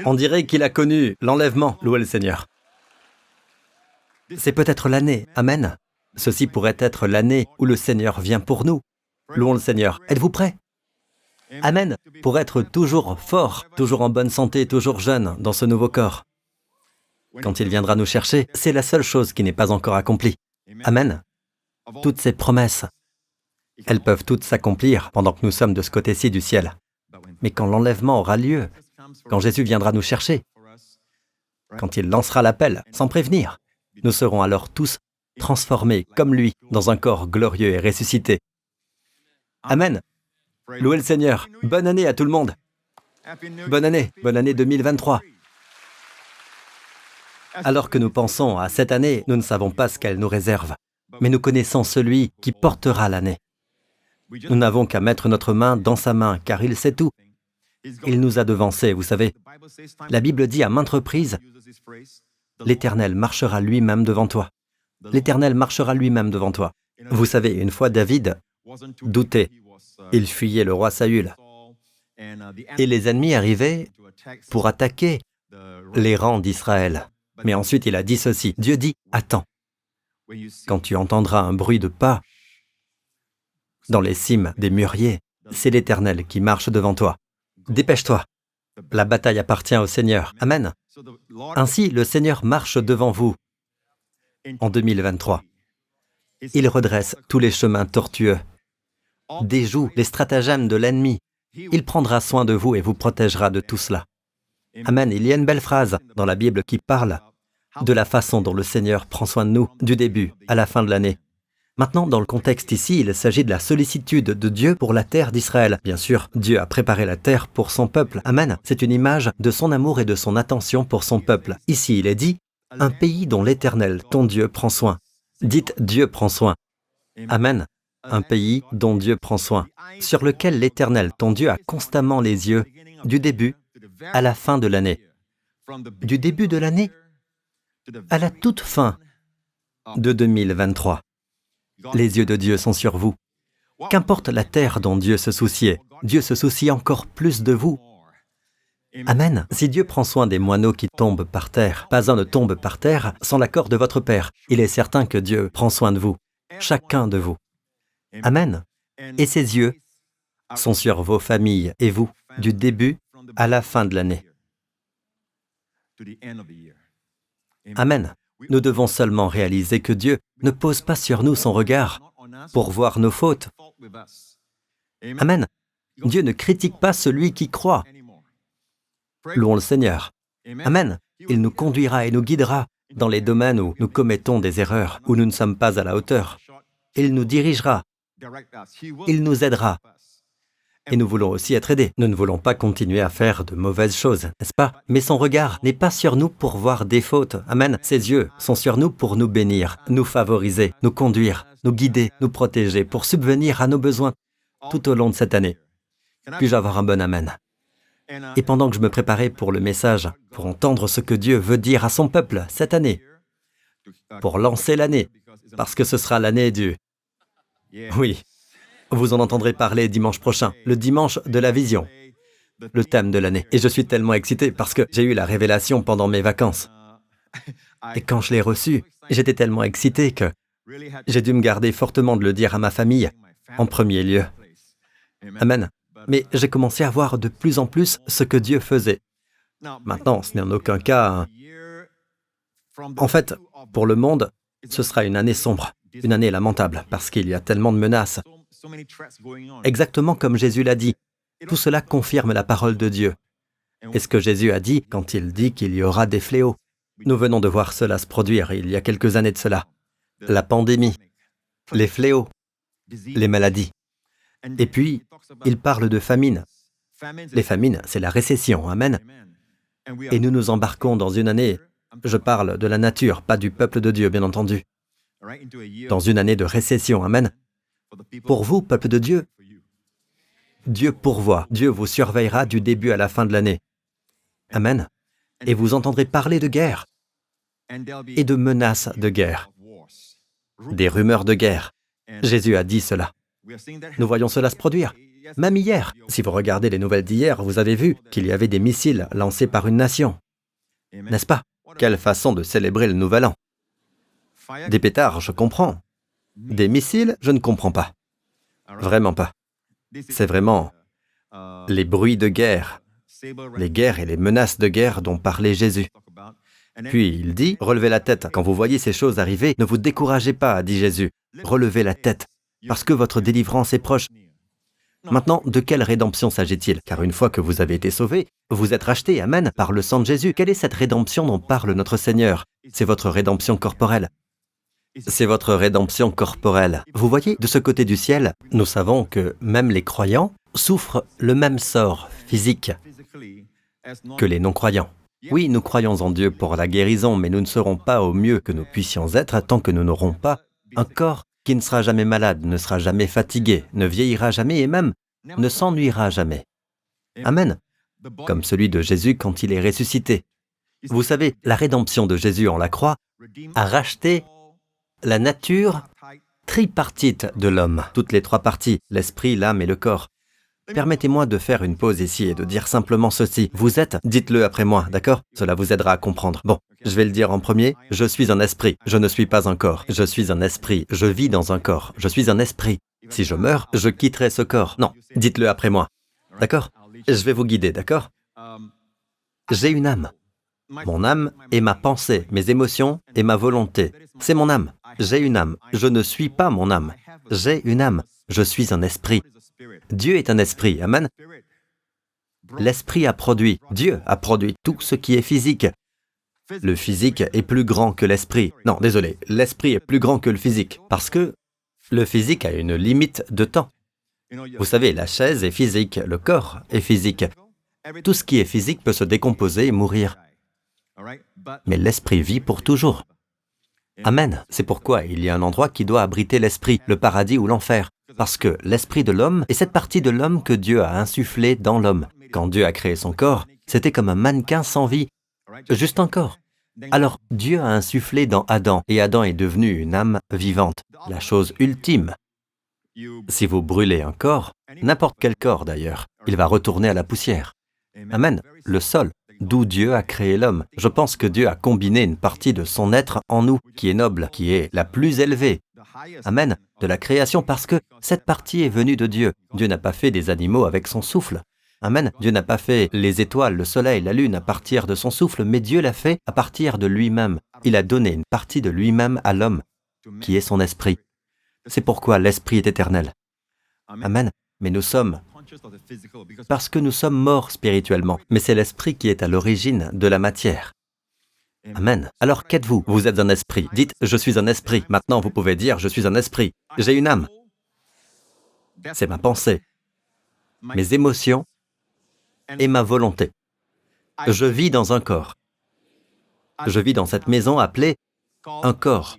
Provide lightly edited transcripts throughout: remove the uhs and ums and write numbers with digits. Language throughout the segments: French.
On dirait qu'il a connu l'enlèvement, louez le Seigneur. C'est peut-être l'année, amen. Ceci pourrait être l'année où le Seigneur vient pour nous. Louons le Seigneur. Êtes-vous prêts? Amen. Pour être toujours fort, toujours en bonne santé, toujours jeune dans ce nouveau corps. Quand il viendra nous chercher, c'est la seule chose qui n'est pas encore accomplie. Amen. Toutes ces promesses, elles peuvent toutes s'accomplir pendant que nous sommes de ce côté-ci du ciel. Mais quand l'enlèvement aura lieu, quand Jésus viendra nous chercher, quand il lancera l'appel, sans prévenir, nous serons alors tous transformés comme lui dans un corps glorieux et ressuscité. Amen. Louez le Seigneur. Bonne année à tout le monde. Bonne année 2023. Alors que nous pensons à cette année, nous ne savons pas ce qu'elle nous réserve, mais nous connaissons celui qui portera l'année. Nous n'avons qu'à mettre notre main dans sa main, car il sait tout. Il nous a devancés, vous savez. La Bible dit à maintes reprises, « L'Éternel marchera lui-même devant toi. L'Éternel marchera lui-même devant toi. » Vous savez, une fois David doutait. Il fuyait le roi Saül. Et les ennemis arrivaient pour attaquer les rangs d'Israël. Mais ensuite, il a dit ceci. Dieu dit, « Attends, quand tu entendras un bruit de pas dans les cimes des mûriers, c'est l'Éternel qui marche devant toi. Dépêche-toi. La bataille appartient au Seigneur. Amen. Ainsi, le Seigneur marche devant vous en 2023. Il redresse tous les chemins tortueux, déjoue les stratagèmes de l'ennemi. Il prendra soin de vous et vous protégera de tout cela. Amen. Il y a une belle phrase dans la Bible qui parle de la façon dont le Seigneur prend soin de nous, du début à la fin de l'année. Maintenant, dans le contexte ici, il s'agit de la sollicitude de Dieu pour la terre d'Israël. Bien sûr, Dieu a préparé la terre pour son peuple. Amen. C'est une image de son amour et de son attention pour son peuple. Ici, il est dit, « Un pays dont l'Éternel, ton Dieu, prend soin. » Dites, Dieu prend soin. Amen. Un pays dont Dieu prend soin, sur lequel l'Éternel, ton Dieu, a constamment les yeux, du début à la fin de l'année. Du début de l'année à la toute fin de 2023. Les yeux de Dieu sont sur vous. Qu'importe la terre dont Dieu se souciait, Dieu se soucie encore plus de vous. Amen. Si Dieu prend soin des moineaux qui tombent par terre, pas un ne tombe par terre sans l'accord de votre Père. Il est certain que Dieu prend soin de vous, chacun de vous. Amen. Et ses yeux sont sur vos familles et vous, du début à la fin de l'année. Amen. Nous devons seulement réaliser que Dieu ne pose pas sur nous son regard pour voir nos fautes. Amen. Dieu ne critique pas celui qui croit. Louons le Seigneur. Amen. Il nous conduira et nous guidera dans les domaines où nous commettons des erreurs, où nous ne sommes pas à la hauteur. Il nous dirigera. Il nous aidera. Et nous voulons aussi être aidés. Nous ne voulons pas continuer à faire de mauvaises choses, n'est-ce pas? Mais son regard n'est pas sur nous pour voir des fautes. Amen. Ses yeux sont sur nous pour nous bénir, nous favoriser, nous conduire, nous guider, nous protéger, pour subvenir à nos besoins tout au long de cette année. Puis-je avoir un bon amen? Et pendant que je me préparais pour le message, pour entendre ce que Dieu veut dire à son peuple cette année, pour lancer l'année, parce que ce sera l'année du... Oui. Vous en entendrez parler dimanche prochain, le dimanche de la vision, le thème de l'année. Et je suis tellement excité parce que j'ai eu la révélation pendant mes vacances. Et quand je l'ai reçu, j'étais tellement excité que j'ai dû me garder fortement de le dire à ma famille, en premier lieu. Amen. Mais j'ai commencé à voir de plus en plus ce que Dieu faisait. Maintenant, ce n'est en aucun cas... En fait, pour le monde, ce sera une année sombre, une année lamentable, parce qu'il y a tellement de menaces. Exactement comme Jésus l'a dit, tout cela confirme la parole de Dieu. Et ce que Jésus a dit quand il dit qu'il y aura des fléaux. Nous venons de voir cela se produire il y a quelques années de cela. La pandémie, les fléaux, les maladies. Et puis, il parle de famine. Les famines, c'est la récession, amen. Et nous nous embarquons dans une année, je parle de la nature, pas du peuple de Dieu, bien entendu. Dans une année de récession, amen. Pour vous, peuple de Dieu, Dieu pourvoit, Dieu vous surveillera du début à la fin de l'année. Amen. Et vous entendrez parler de guerre et de menaces de guerre, des rumeurs de guerre. Jésus a dit cela. Nous voyons cela se produire. Même hier, si vous regardez les nouvelles d'hier, vous avez vu qu'il y avait des missiles lancés par une nation. N'est-ce pas? Quelle façon de célébrer le Nouvel An? Des pétards, je comprends. Des missiles, je ne comprends pas. Vraiment pas. C'est vraiment les bruits de guerre, les guerres et les menaces de guerre dont parlait Jésus. Puis il dit, relevez la tête. Quand vous voyez ces choses arriver, ne vous découragez pas, dit Jésus. Relevez la tête, parce que votre délivrance est proche. Maintenant, de quelle rédemption s'agit-il? Car une fois que vous avez été sauvés, vous êtes rachetés, amen, par le sang de Jésus. Quelle est cette rédemption dont parle notre Seigneur? C'est votre rédemption corporelle. C'est votre rédemption corporelle. Vous voyez, de ce côté du ciel, nous savons que même les croyants souffrent le même sort physique que les non-croyants. Oui, nous croyons en Dieu pour la guérison, mais nous ne serons pas au mieux que nous puissions être tant que nous n'aurons pas un corps qui ne sera jamais malade, ne sera jamais fatigué, ne vieillira jamais et même ne s'ennuiera jamais. Amen. Comme celui de Jésus quand il est ressuscité. Vous savez, la rédemption de Jésus en la croix a racheté la nature tripartite de l'homme, toutes les trois parties, l'esprit, l'âme et le corps. Permettez-moi de faire une pause ici et de dire simplement ceci. Vous êtes, dites-le après moi, d'accord? Cela vous aidera à comprendre. Bon, je vais le dire en premier. Je suis un esprit, je ne suis pas un corps. Je suis un esprit, je vis dans un corps. Je suis un esprit. Si je meurs, je quitterai ce corps. Non, dites-le après moi, d'accord? Je vais vous guider, d'accord? J'ai une âme. Mon âme est ma pensée, mes émotions et ma volonté. C'est mon âme. J'ai une âme. Je ne suis pas mon âme. J'ai une âme. Je suis un esprit. Dieu est un esprit, amen. L'esprit a produit, Dieu a produit tout ce qui est physique. Le physique est plus grand que l'esprit. Non, désolé, l'esprit est plus grand que le physique, parce que le physique a une limite de temps. Vous savez, la chaise est physique, le corps est physique. Tout ce qui est physique peut se décomposer et mourir. Mais l'esprit vit pour toujours. Amen. C'est pourquoi il y a un endroit qui doit abriter l'esprit, le paradis ou l'enfer. Parce que l'esprit de l'homme est cette partie de l'homme que Dieu a insufflée dans l'homme. Quand Dieu a créé son corps, c'était comme un mannequin sans vie, juste un corps. Alors Dieu a insufflé dans Adam, et Adam est devenu une âme vivante, la chose ultime. Si vous brûlez un corps, n'importe quel corps d'ailleurs, il va retourner à la poussière. Amen. Le sol, d'où Dieu a créé l'homme. Je pense que Dieu a combiné une partie de son être en nous, qui est noble, qui est la plus élevée. Amen, de la création, parce que cette partie est venue de Dieu. Dieu n'a pas fait des animaux avec son souffle. Amen, Dieu n'a pas fait les étoiles, le soleil, la lune à partir de son souffle, mais Dieu l'a fait à partir de lui-même. Il a donné une partie de lui-même à l'homme, qui est son esprit. C'est pourquoi l'esprit est éternel. Amen, mais nous sommes, parce que nous sommes morts spirituellement, mais c'est l'esprit qui est à l'origine de la matière. Amen. Alors qu'êtes-vous? Vous êtes un esprit. Dites, je suis un esprit. Maintenant, vous pouvez dire, je suis un esprit. J'ai une âme. C'est ma pensée, mes émotions et ma volonté. Je vis dans un corps. Je vis dans cette maison appelée un corps.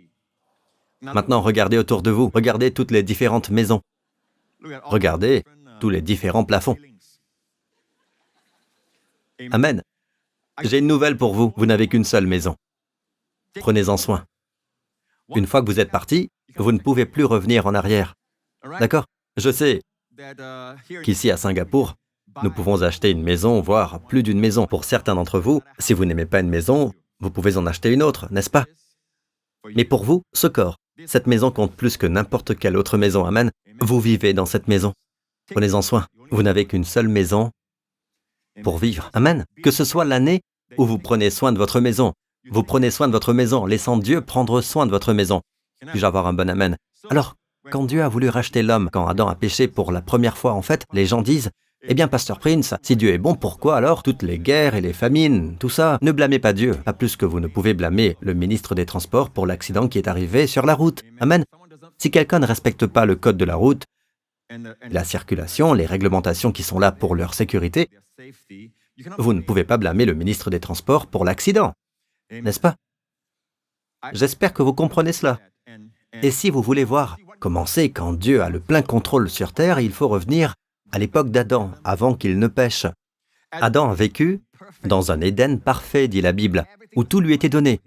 Maintenant, regardez autour de vous. Regardez toutes les différentes maisons. Regardez tous les différents plafonds. Amen. J'ai une nouvelle pour vous. Vous n'avez qu'une seule maison. Prenez-en soin. Une fois que vous êtes parti, vous ne pouvez plus revenir en arrière. D'accord? Je sais qu'ici à Singapour, nous pouvons acheter une maison, voire plus d'une maison. Pour certains d'entre vous, si vous n'aimez pas une maison, vous pouvez en acheter une autre, n'est-ce pas? Mais pour vous, ce corps, cette maison compte plus que n'importe quelle autre maison. Amen. Vous vivez dans cette maison. Prenez-en soin. Vous n'avez qu'une seule maison pour vivre. Amen. Que ce soit l'année où vous prenez soin de votre maison. Vous prenez soin de votre maison, laissant Dieu prendre soin de votre maison. Puis-je avoir un bon amen? Alors, quand Dieu a voulu racheter l'homme, quand Adam a péché pour la première fois, en fait, les gens disent, eh bien, Pasteur Prince, si Dieu est bon, pourquoi alors toutes les guerres et les famines, tout ça? Ne blâmez pas Dieu, pas plus que vous ne pouvez blâmer le ministre des Transports pour l'accident qui est arrivé sur la route. Amen. Si quelqu'un ne respecte pas le code de la route, la circulation, les réglementations qui sont là pour leur sécurité, vous ne pouvez pas blâmer le ministre des Transports pour l'accident, n'est-ce pas? J'espère que vous comprenez cela. Et si vous voulez voir comment c'est quand Dieu a le plein contrôle sur terre, il faut revenir à l'époque d'Adam, avant qu'il ne pêche. Adam a vécu dans un Éden parfait, dit la Bible, où tout lui était donné.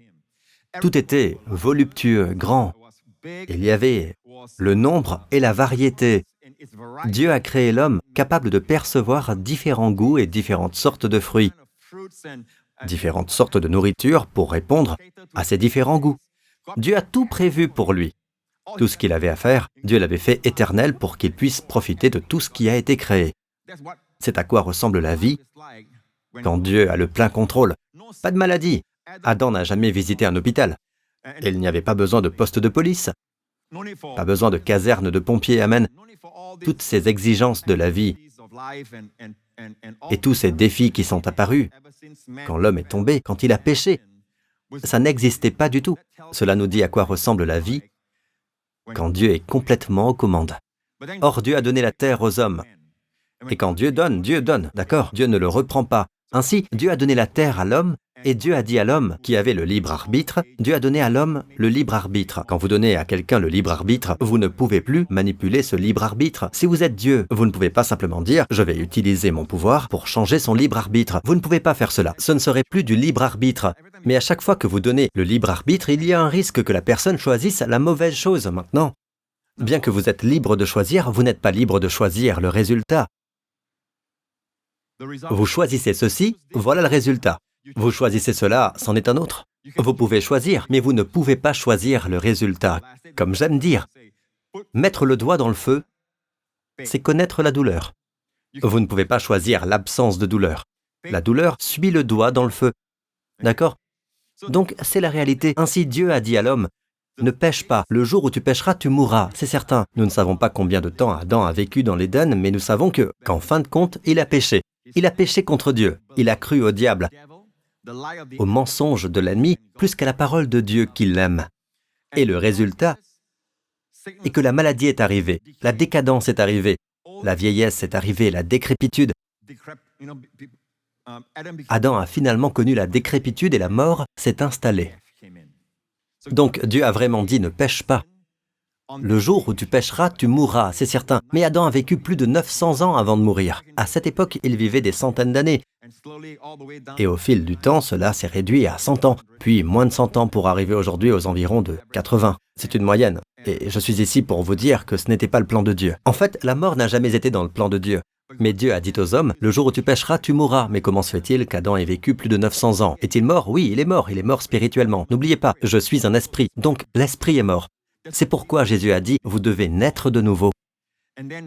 Tout était voluptueux, grand. Il y avait le nombre et la variété. Dieu a créé l'homme capable de percevoir différents goûts et différentes sortes de fruits, différentes sortes de nourriture pour répondre à ces différents goûts. Dieu a tout prévu pour lui. Tout ce qu'il avait à faire, Dieu l'avait fait éternel pour qu'il puisse profiter de tout ce qui a été créé. C'est à quoi ressemble la vie quand Dieu a le plein contrôle. Pas de maladie. Adam n'a jamais visité un hôpital. Et il n'y avait pas besoin de poste de police, pas besoin de caserne de pompiers, amen. Toutes ces exigences de la vie et tous ces défis qui sont apparus quand l'homme est tombé, quand il a péché, ça n'existait pas du tout. Cela nous dit à quoi ressemble la vie quand Dieu est complètement aux commandes. Or, Dieu a donné la terre aux hommes. Et quand Dieu donne, d'accord, Dieu ne le reprend pas. Ainsi, Dieu a donné la terre à l'homme, et Dieu a dit à l'homme qui avait le libre arbitre, Dieu a donné à l'homme le libre arbitre. Quand vous donnez à quelqu'un le libre arbitre, vous ne pouvez plus manipuler ce libre arbitre. Si vous êtes Dieu, vous ne pouvez pas simplement dire « je vais utiliser mon pouvoir pour changer son libre arbitre ». Vous ne pouvez pas faire cela. Ce ne serait plus du libre arbitre. Mais à chaque fois que vous donnez le libre arbitre, il y a un risque que la personne choisisse la mauvaise chose maintenant. Bien que vous êtes libre de choisir, vous n'êtes pas libre de choisir le résultat. Vous choisissez ceci, voilà le résultat. Vous choisissez cela, c'en est un autre. Vous pouvez choisir, mais vous ne pouvez pas choisir le résultat. Comme j'aime dire, mettre le doigt dans le feu, c'est connaître la douleur. Vous ne pouvez pas choisir l'absence de douleur. La douleur suit le doigt dans le feu. D'accord? Donc, c'est la réalité. Ainsi, Dieu a dit à l'homme, « Ne pêche pas. Le jour où tu pêcheras, tu mourras. » C'est certain. Nous ne savons pas combien de temps Adam a vécu dans l'Éden, mais nous savons qu'en fin de compte, il a péché. Il a péché contre Dieu. Il a cru au diable, au mensonge de l'ennemi, plus qu'à la parole de Dieu qui l'aime. Et le résultat est que la maladie est arrivée, la décadence est arrivée, la vieillesse est arrivée, la décrépitude. Adam a finalement connu la décrépitude et la mort s'est installée. Donc Dieu a vraiment dit « ne pêche pas ». Le jour où tu pêcheras, tu mourras, c'est certain. Mais Adam a vécu plus de 900 ans avant de mourir. À cette époque, il vivait des centaines d'années. Et au fil du temps, cela s'est réduit à 100 ans, puis moins de 100 ans pour arriver aujourd'hui aux environs de 80. C'est une moyenne. Et je suis ici pour vous dire que ce n'était pas le plan de Dieu. En fait, la mort n'a jamais été dans le plan de Dieu. Mais Dieu a dit aux hommes, « Le jour où tu pêcheras, tu mourras. » Mais comment se fait-il qu'Adam ait vécu plus de 900 ans? Est-il mort? Oui, il est mort spirituellement. N'oubliez pas, je suis un esprit, donc l'esprit est mort. C'est pourquoi Jésus a dit « Vous devez naître de nouveau ».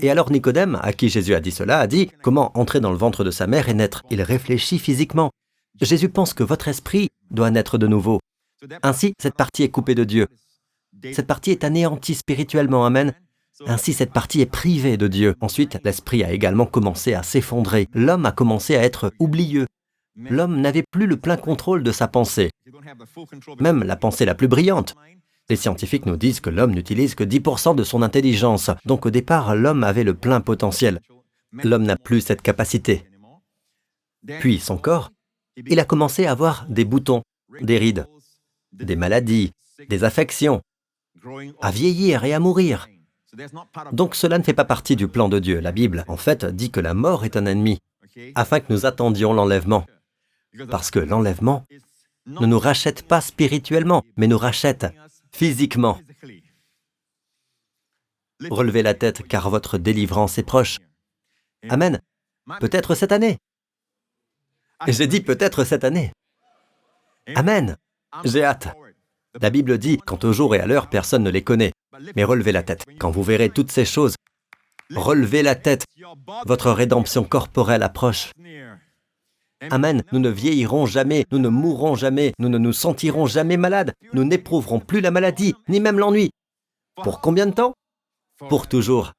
Et alors Nicodème, à qui Jésus a dit cela, a dit « Comment entrer dans le ventre de sa mère et naître ?» Il réfléchit physiquement. Jésus pense que votre esprit doit naître de nouveau. Ainsi, cette partie est coupée de Dieu. Cette partie est anéantie spirituellement, amen. Ainsi, cette partie est privée de Dieu. Ensuite, l'esprit a également commencé à s'effondrer. L'homme a commencé à être oublieux. L'homme n'avait plus le plein contrôle de sa pensée, même la pensée la plus brillante. Les scientifiques nous disent que l'homme n'utilise que 10% de son intelligence. Donc au départ, l'homme avait le plein potentiel. L'homme n'a plus cette capacité. Puis son corps, il a commencé à avoir des boutons, des rides, des maladies, des affections, à vieillir et à mourir. Donc cela ne fait pas partie du plan de Dieu. La Bible, en fait, dit que la mort est un ennemi, afin que nous attendions l'enlèvement. Parce que l'enlèvement ne nous rachète pas spirituellement, mais nous rachète physiquement. Relevez la tête, car votre délivrance est proche. Amen. Peut-être cette année. J'ai dit peut-être cette année. Amen. J'ai hâte. La Bible dit, quant au jour et à l'heure, personne ne les connaît. Mais relevez la tête. Quand vous verrez toutes ces choses, relevez la tête. Votre rédemption corporelle approche. Amen. Nous ne vieillirons jamais, nous ne mourrons jamais, nous ne nous sentirons jamais malades, nous n'éprouverons plus la maladie, ni même l'ennui. Pour combien de temps? Pour toujours.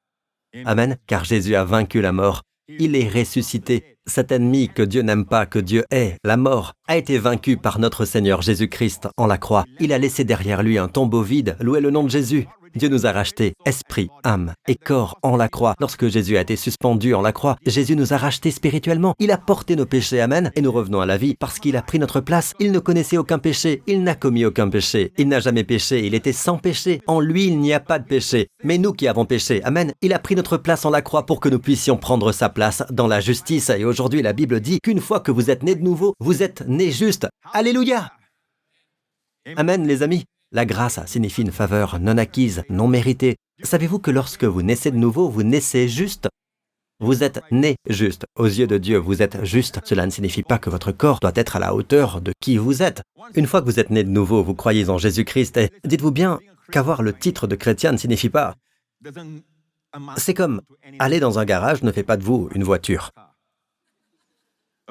Amen. Car Jésus a vaincu la mort. Il est ressuscité. Cet ennemi que Dieu n'aime pas, que Dieu hait, la mort, a été vaincu par notre Seigneur Jésus-Christ en la croix. Il a laissé derrière lui un tombeau vide. Louez le nom de Jésus. Dieu nous a rachetés, esprit, âme et corps en la croix. Lorsque Jésus a été suspendu en la croix, Jésus nous a rachetés spirituellement. Il a porté nos péchés, amen, et nous revenons à la vie parce qu'il a pris notre place. Il ne connaissait aucun péché, il n'a commis aucun péché. Il n'a jamais péché, il était sans péché. En lui, il n'y a pas de péché. Mais nous qui avons péché, amen, il a pris notre place en la croix pour que nous puissions prendre sa place dans la justice. Et aujourd'hui, la Bible dit qu'une fois que vous êtes nés de nouveau, vous êtes nés justes. Alléluia! Amen, les amis. La grâce signifie une faveur non acquise, non méritée. Savez-vous que lorsque vous naissez de nouveau, vous naissez juste? Vous êtes né juste. Aux yeux de Dieu, vous êtes juste. Cela ne signifie pas que votre corps doit être à la hauteur de qui vous êtes. Une fois que vous êtes né de nouveau, vous croyez en Jésus-Christ et dites-vous bien qu'avoir le titre de chrétien ne signifie pas. C'est comme aller dans un garage ne fait pas de vous une voiture.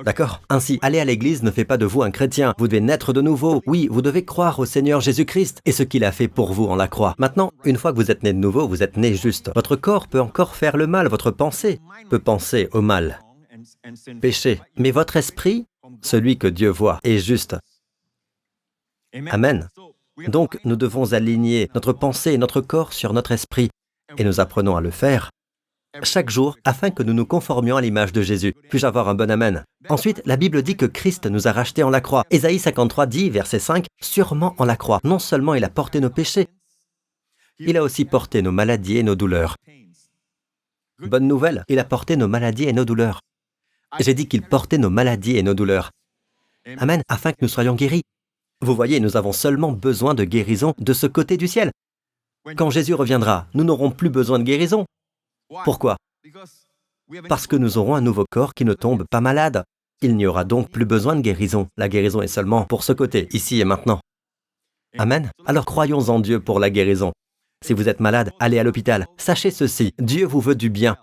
D'accord? Ainsi, aller à l'église ne fait pas de vous un chrétien. Vous devez naître de nouveau. Oui, vous devez croire au Seigneur Jésus-Christ et ce qu'il a fait pour vous en la croix. Maintenant, une fois que vous êtes né de nouveau, vous êtes né juste. Votre corps peut encore faire le mal, votre pensée peut penser au mal, pécher. Mais votre esprit, celui que Dieu voit, est juste. Amen. Donc, nous devons aligner notre pensée et notre corps sur notre esprit. Et nous apprenons à le faire chaque jour afin que nous nous conformions à l'image de Jésus. Puis-je avoir un bon amen? Ensuite, la Bible dit que Christ nous a rachetés en la croix. Ésaïe 53 dit, verset 5, « Sûrement en la croix, non seulement il a porté nos péchés, il a aussi porté nos maladies et nos douleurs. » Bonne nouvelle, il a porté nos maladies et nos douleurs. J'ai dit qu'il portait nos maladies et nos douleurs. Amen, afin que nous soyons guéris. Vous voyez, nous avons seulement besoin de guérison de ce côté du ciel. Quand Jésus reviendra, nous n'aurons plus besoin de guérison. Pourquoi? Parce que nous aurons un nouveau corps qui ne tombe pas malade. Il n'y aura donc plus besoin de guérison. La guérison est seulement pour ce côté, ici et maintenant. Amen. Alors croyons en Dieu pour la guérison. Si vous êtes malade, allez à l'hôpital. Sachez ceci, Dieu vous veut du bien.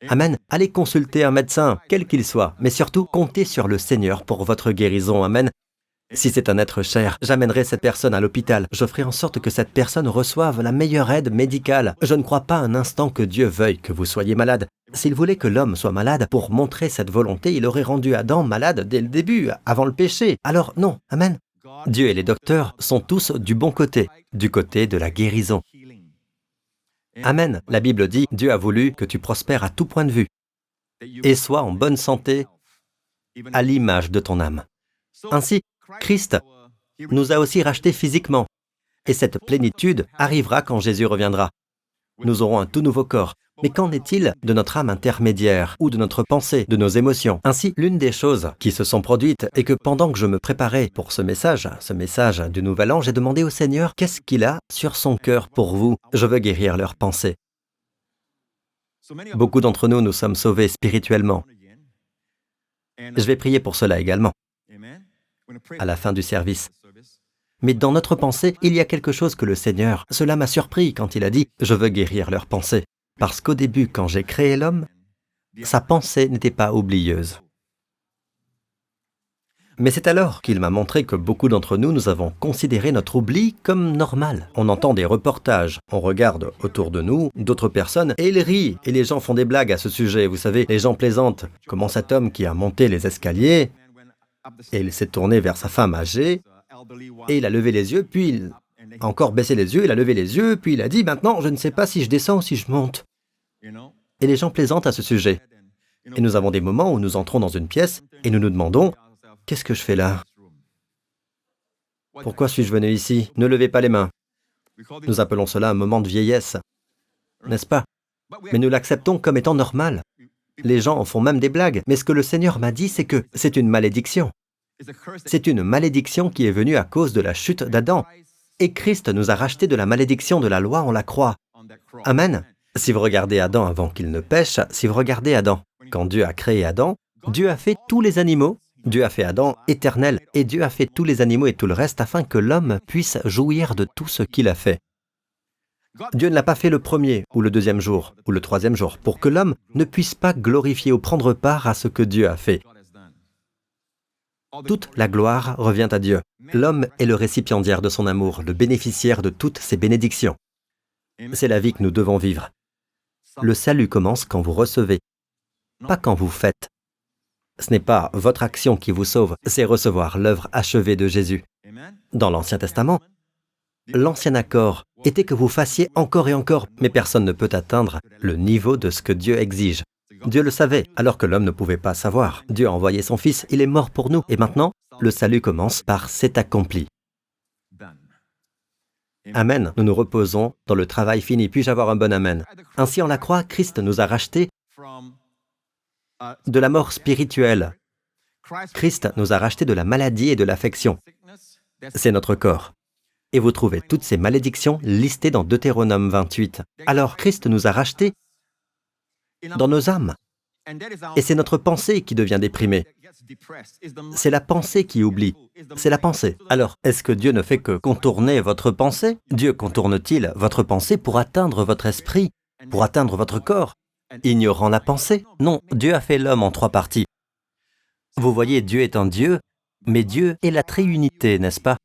Amen. Allez consulter un médecin, quel qu'il soit, mais surtout, comptez sur le Seigneur pour votre guérison. Amen. Si c'est un être cher, j'amènerai cette personne à l'hôpital. Je ferai en sorte que cette personne reçoive la meilleure aide médicale. Je ne crois pas un instant que Dieu veuille que vous soyez malade. S'il voulait que l'homme soit malade, pour montrer cette volonté, il aurait rendu Adam malade dès le début, avant le péché. Alors non, amen. Dieu et les docteurs sont tous du bon côté, du côté de la guérison. Amen. La Bible dit, Dieu a voulu que tu prospères à tout point de vue et sois en bonne santé à l'image de ton âme. Ainsi, Christ nous a aussi rachetés physiquement. Et cette plénitude arrivera quand Jésus reviendra. Nous aurons un tout nouveau corps. Mais qu'en est-il de notre âme intermédiaire ou de notre pensée, de nos émotions? Ainsi, l'une des choses qui se sont produites est que pendant que je me préparais pour ce message du Nouvel An, j'ai demandé au Seigneur qu'est-ce qu'il a sur son cœur pour vous. Je veux guérir leurs pensées. Beaucoup d'entre nous, nous sommes sauvés spirituellement. Je vais prier pour cela également, à la fin du service. Mais dans notre pensée, il y a quelque chose que le Seigneur, cela m'a surpris quand il a dit « Je veux guérir leurs pensées ». Parce qu'au début, quand j'ai créé l'homme, sa pensée n'était pas oublieuse. Mais c'est alors qu'il m'a montré que beaucoup d'entre nous, nous avons considéré notre oubli comme normal. On entend des reportages, on regarde autour de nous d'autres personnes et ils rient et les gens font des blagues à ce sujet. Vous savez, les gens plaisantent. Comment cet homme qui a monté les escaliers et il s'est tourné vers sa femme âgée et il a levé les yeux, puis il a encore baissé les yeux, il a levé les yeux, puis il a dit « Maintenant, je ne sais pas si je descends ou si je monte. » Et les gens plaisantent à ce sujet. Et nous avons des moments où nous entrons dans une pièce et nous nous demandons « Qu'est-ce que je fais là? Pourquoi suis-je venu ici? Ne levez pas les mains. » Nous appelons cela un moment de vieillesse, n'est-ce pas? Mais nous l'acceptons comme étant normal. Les gens en font même des blagues. Mais ce que le Seigneur m'a dit, c'est que c'est une malédiction. C'est une malédiction qui est venue à cause de la chute d'Adam. Et Christ nous a rachetés de la malédiction de la loi en la croix. Amen. Si vous regardez Adam avant qu'il ne pêche, si vous regardez Adam, quand Dieu a créé Adam, Dieu a fait tous les animaux, Dieu a fait Adam éternel, et Dieu a fait tous les animaux et tout le reste afin que l'homme puisse jouir de tout ce qu'il a fait. Dieu ne l'a pas fait le premier, ou le deuxième jour, ou le troisième jour, pour que l'homme ne puisse pas glorifier ou prendre part à ce que Dieu a fait. Toute la gloire revient à Dieu. L'homme est le récipiendaire de son amour, le bénéficiaire de toutes ses bénédictions. C'est la vie que nous devons vivre. Le salut commence quand vous recevez, pas quand vous faites. Ce n'est pas votre action qui vous sauve, c'est recevoir l'œuvre achevée de Jésus. Dans l'Ancien Testament, l'ancien accord était que vous fassiez encore et encore, mais personne ne peut atteindre le niveau de ce que Dieu exige. Dieu le savait, alors que l'homme ne pouvait pas savoir. Dieu a envoyé son Fils, il est mort pour nous. Et maintenant, le salut commence par « c'est accompli ». Amen. Nous nous reposons dans le travail fini. Puis-je avoir un bon amen? Ainsi, en la croix, Christ nous a rachetés de la mort spirituelle. Christ nous a rachetés de la maladie et de l'affection. C'est notre corps. Et vous trouvez toutes ces malédictions listées dans Deutéronome 28. Alors Christ nous a rachetés dans nos âmes. Et c'est notre pensée qui devient déprimée. C'est la pensée qui oublie. C'est la pensée. Alors, est-ce que Dieu ne fait que contourner votre pensée? Dieu contourne-t-il votre pensée pour atteindre votre esprit, pour atteindre votre corps, ignorant la pensée? Non, Dieu a fait l'homme en 3 parties. Vous voyez, Dieu est un Dieu, mais Dieu est la triunité, n'est-ce pas?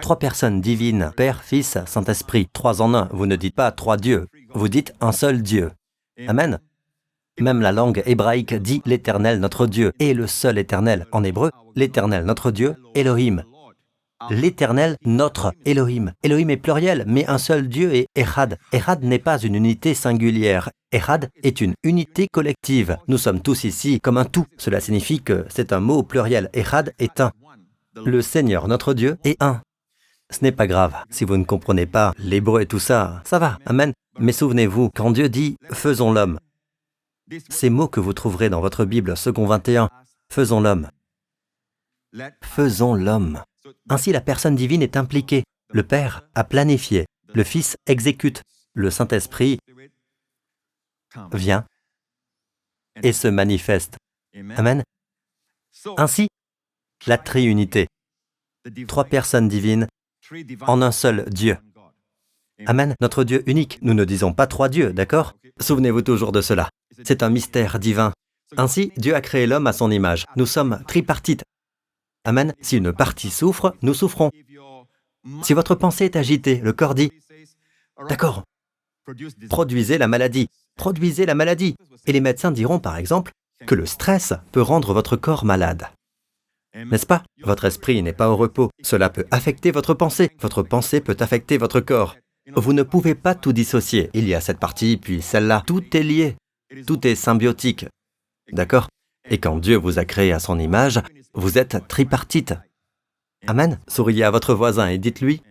3 personnes divines, Père, Fils, Saint-Esprit, 3 en 1. Vous ne dites pas 3 dieux, vous dites un seul Dieu. Amen. Même la langue hébraïque dit l'Éternel notre Dieu est le seul Éternel. En hébreu, l'Éternel notre Dieu, Elohim. L'Éternel notre Elohim. Elohim est pluriel, mais un seul Dieu est Echad. Echad n'est pas une unité singulière. Echad est une unité collective. Nous sommes tous ici comme un tout. Cela signifie que c'est un mot pluriel. Echad est un. Le Seigneur notre Dieu est un. Ce n'est pas grave. Si vous ne comprenez pas l'hébreu et tout ça, ça va. Amen. Mais souvenez-vous, quand Dieu dit « faisons l'homme », ces mots que vous trouverez dans votre Bible, Second 21, « faisons l'homme ». Faisons l'homme. Ainsi, la personne divine est impliquée. Le Père a planifié, le Fils exécute, le Saint-Esprit vient et se manifeste. Amen. Ainsi, la triunité, 3 personnes divines en un seul Dieu. Amen. Notre Dieu unique. Nous ne disons pas 3 dieux, d'accord? Souvenez-vous toujours de cela. C'est un mystère divin. Ainsi, Dieu a créé l'homme à son image. Nous sommes tripartites. Amen. Si une partie souffre, nous souffrons. Si votre pensée est agitée, le corps dit « D'accord, produisez la maladie. Produisez la maladie. » Et les médecins diront, par exemple, que le stress peut rendre votre corps malade. N'est-ce pas? Votre esprit n'est pas au repos. Cela peut affecter votre pensée. Votre pensée peut affecter votre corps. Vous ne pouvez pas tout dissocier. Il y a cette partie, puis celle-là. Tout est lié. Tout est symbiotique. D'accord? Et quand Dieu vous a créé à son image, vous êtes tripartite. Amen. Souriez à votre voisin et dites-lui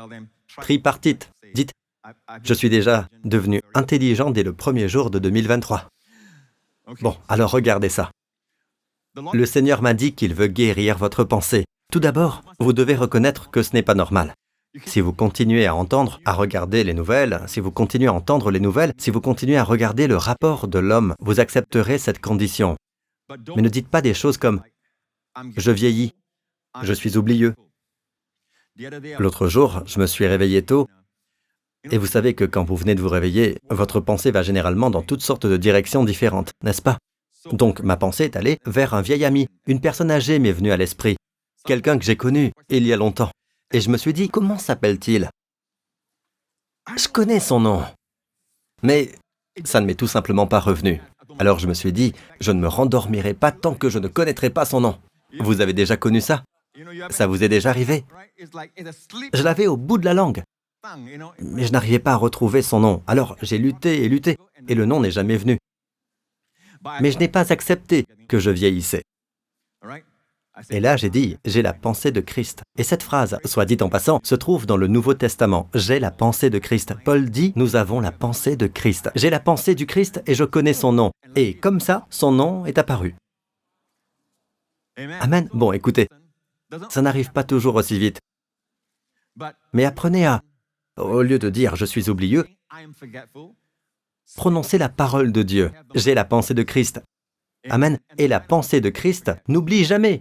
« tripartite ». Dites « je suis déjà devenu intelligent dès le premier jour de 2023 ». Bon, alors regardez ça. Le Seigneur m'a dit qu'il veut guérir votre pensée. Tout d'abord, vous devez reconnaître que ce n'est pas normal. Si vous continuez à entendre, à regarder les nouvelles, si vous continuez à entendre les nouvelles, si vous continuez à regarder le rapport de l'homme, vous accepterez cette condition. Mais ne dites pas des choses comme « je vieillis, je suis oublieux ». L'autre jour, je me suis réveillé tôt, et vous savez que quand vous venez de vous réveiller, votre pensée va généralement dans toutes sortes de directions différentes, n'est-ce pas? Donc ma pensée est allée vers un vieil ami, une personne âgée m'est venue à l'esprit, quelqu'un que j'ai connu il y a longtemps. Et je me suis dit, comment s'appelle-t-il? Je connais son nom, mais ça ne m'est tout simplement pas revenu. Alors je me suis dit, je ne me rendormirai pas tant que je ne connaîtrai pas son nom. Vous avez déjà connu ça? Ça vous est déjà arrivé? Je l'avais au bout de la langue, mais je n'arrivais pas à retrouver son nom. Alors j'ai lutté, et le nom n'est jamais venu. Mais je n'ai pas accepté que je vieillissais. Et là, j'ai dit, j'ai la pensée de Christ. Et cette phrase, soit dit en passant, se trouve dans le Nouveau Testament. J'ai la pensée de Christ. Paul dit, nous avons la pensée de Christ. J'ai la pensée du Christ et je connais son nom. Et comme ça, son nom est apparu. Amen. Bon, écoutez, ça n'arrive pas toujours aussi vite. Mais apprenez à, au lieu de dire « je suis oublieux », prononcez la parole de Dieu. J'ai la pensée de Christ. Amen. Et la pensée de Christ n'oublie jamais.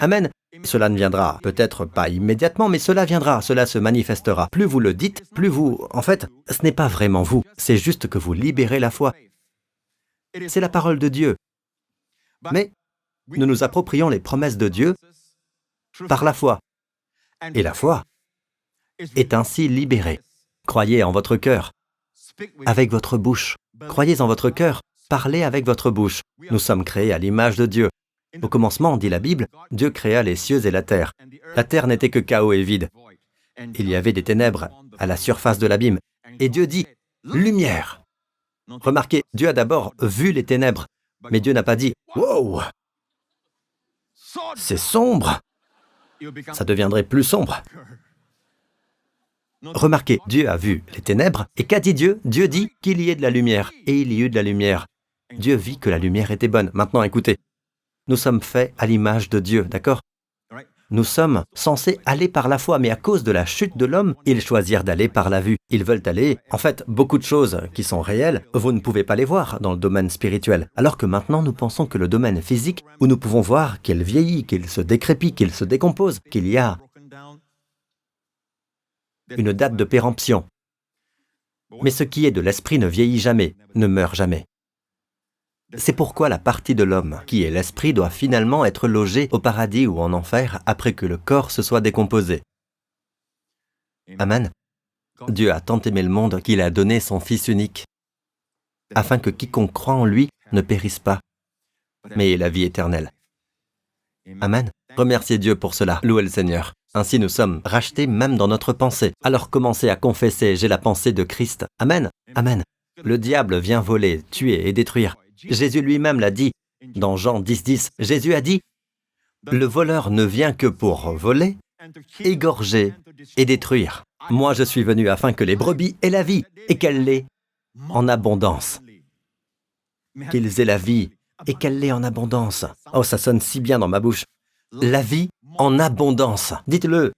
Amen. Cela ne viendra peut-être pas immédiatement, mais cela viendra, cela se manifestera. Plus vous le dites, plus vous... En fait, ce n'est pas vraiment vous, c'est juste que vous libérez la foi. C'est la parole de Dieu. Mais nous nous approprions les promesses de Dieu par la foi. Et la foi est ainsi libérée. Croyez en votre cœur, avec votre bouche. Croyez en votre cœur, parlez avec votre bouche. Nous sommes créés à l'image de Dieu. Au commencement, dit la Bible, Dieu créa les cieux et la terre. La terre n'était que chaos et vide. Il y avait des ténèbres à la surface de l'abîme. Et Dieu dit « lumière ». Remarquez, Dieu a d'abord vu les ténèbres, mais Dieu n'a pas dit « wow, c'est sombre ». Ça deviendrait plus sombre. Remarquez, Dieu a vu les ténèbres, et qu'a dit Dieu? Dieu dit qu'il y ait de la lumière, et il y eut de la lumière. Dieu vit que la lumière était bonne. Maintenant, écoutez, nous sommes faits à l'image de Dieu, d'accord? Nous sommes censés aller par la foi, mais à cause de la chute de l'homme, ils choisirent d'aller par la vue. Ils veulent aller, en fait, beaucoup de choses qui sont réelles, vous ne pouvez pas les voir dans le domaine spirituel. Alors que maintenant, nous pensons que le domaine physique, où nous pouvons voir qu'il vieillit, qu'il se décrépit, qu'il se décompose, qu'il y a une date de péremption. Mais ce qui est de l'esprit ne vieillit jamais, ne meurt jamais. C'est pourquoi la partie de l'homme, qui est l'esprit, doit finalement être logée au paradis ou en enfer après que le corps se soit décomposé. Amen. Dieu a tant aimé le monde qu'il a donné son Fils unique, afin que quiconque croit en lui ne périsse pas, mais ait la vie éternelle. Amen. Remerciez Dieu pour cela, louez le Seigneur. Ainsi nous sommes rachetés même dans notre pensée. Alors commencez à confesser, j'ai la pensée de Christ. Amen. Amen. Le diable vient voler, tuer et détruire. Jésus lui-même l'a dit. Dans Jean 10, Jésus a dit, « Le voleur ne vient que pour voler, égorger et détruire. Moi je suis venu afin que les brebis aient la vie et qu'elle l'ait en abondance. » Qu'ils aient la vie et qu'elle l'ait en abondance. Oh, ça sonne si bien dans ma bouche. La vie en abondance. Dites-le.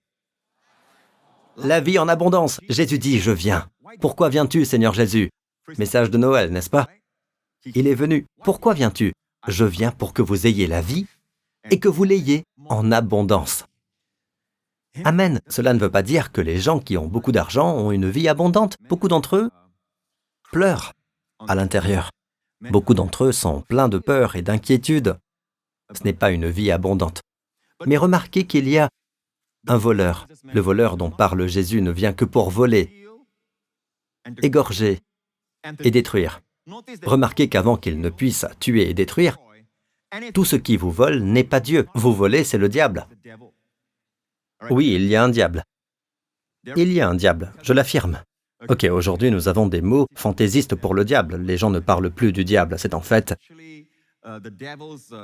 La vie en abondance. Jésus dit, je viens. Pourquoi viens-tu, Seigneur Jésus? Message de Noël, n'est-ce pas? Il est venu. Pourquoi viens-tu? Je viens pour que vous ayez la vie et que vous l'ayez en abondance. Amen. Cela ne veut pas dire que les gens qui ont beaucoup d'argent ont une vie abondante. Beaucoup d'entre eux pleurent à l'intérieur. Beaucoup d'entre eux sont pleins de peur et d'inquiétude. Ce n'est pas une vie abondante. Mais remarquez qu'il y a un voleur. Le voleur dont parle Jésus ne vient que pour voler, égorger et détruire. Remarquez qu'avant qu'il ne puisse tuer et détruire, tout ce qui vous vole n'est pas Dieu. Vous volez, c'est le diable. Oui, il y a un diable. Il y a un diable, je l'affirme. Ok, aujourd'hui nous avons des mots fantaisistes pour le diable. Les gens ne parlent plus du diable, c'est en fait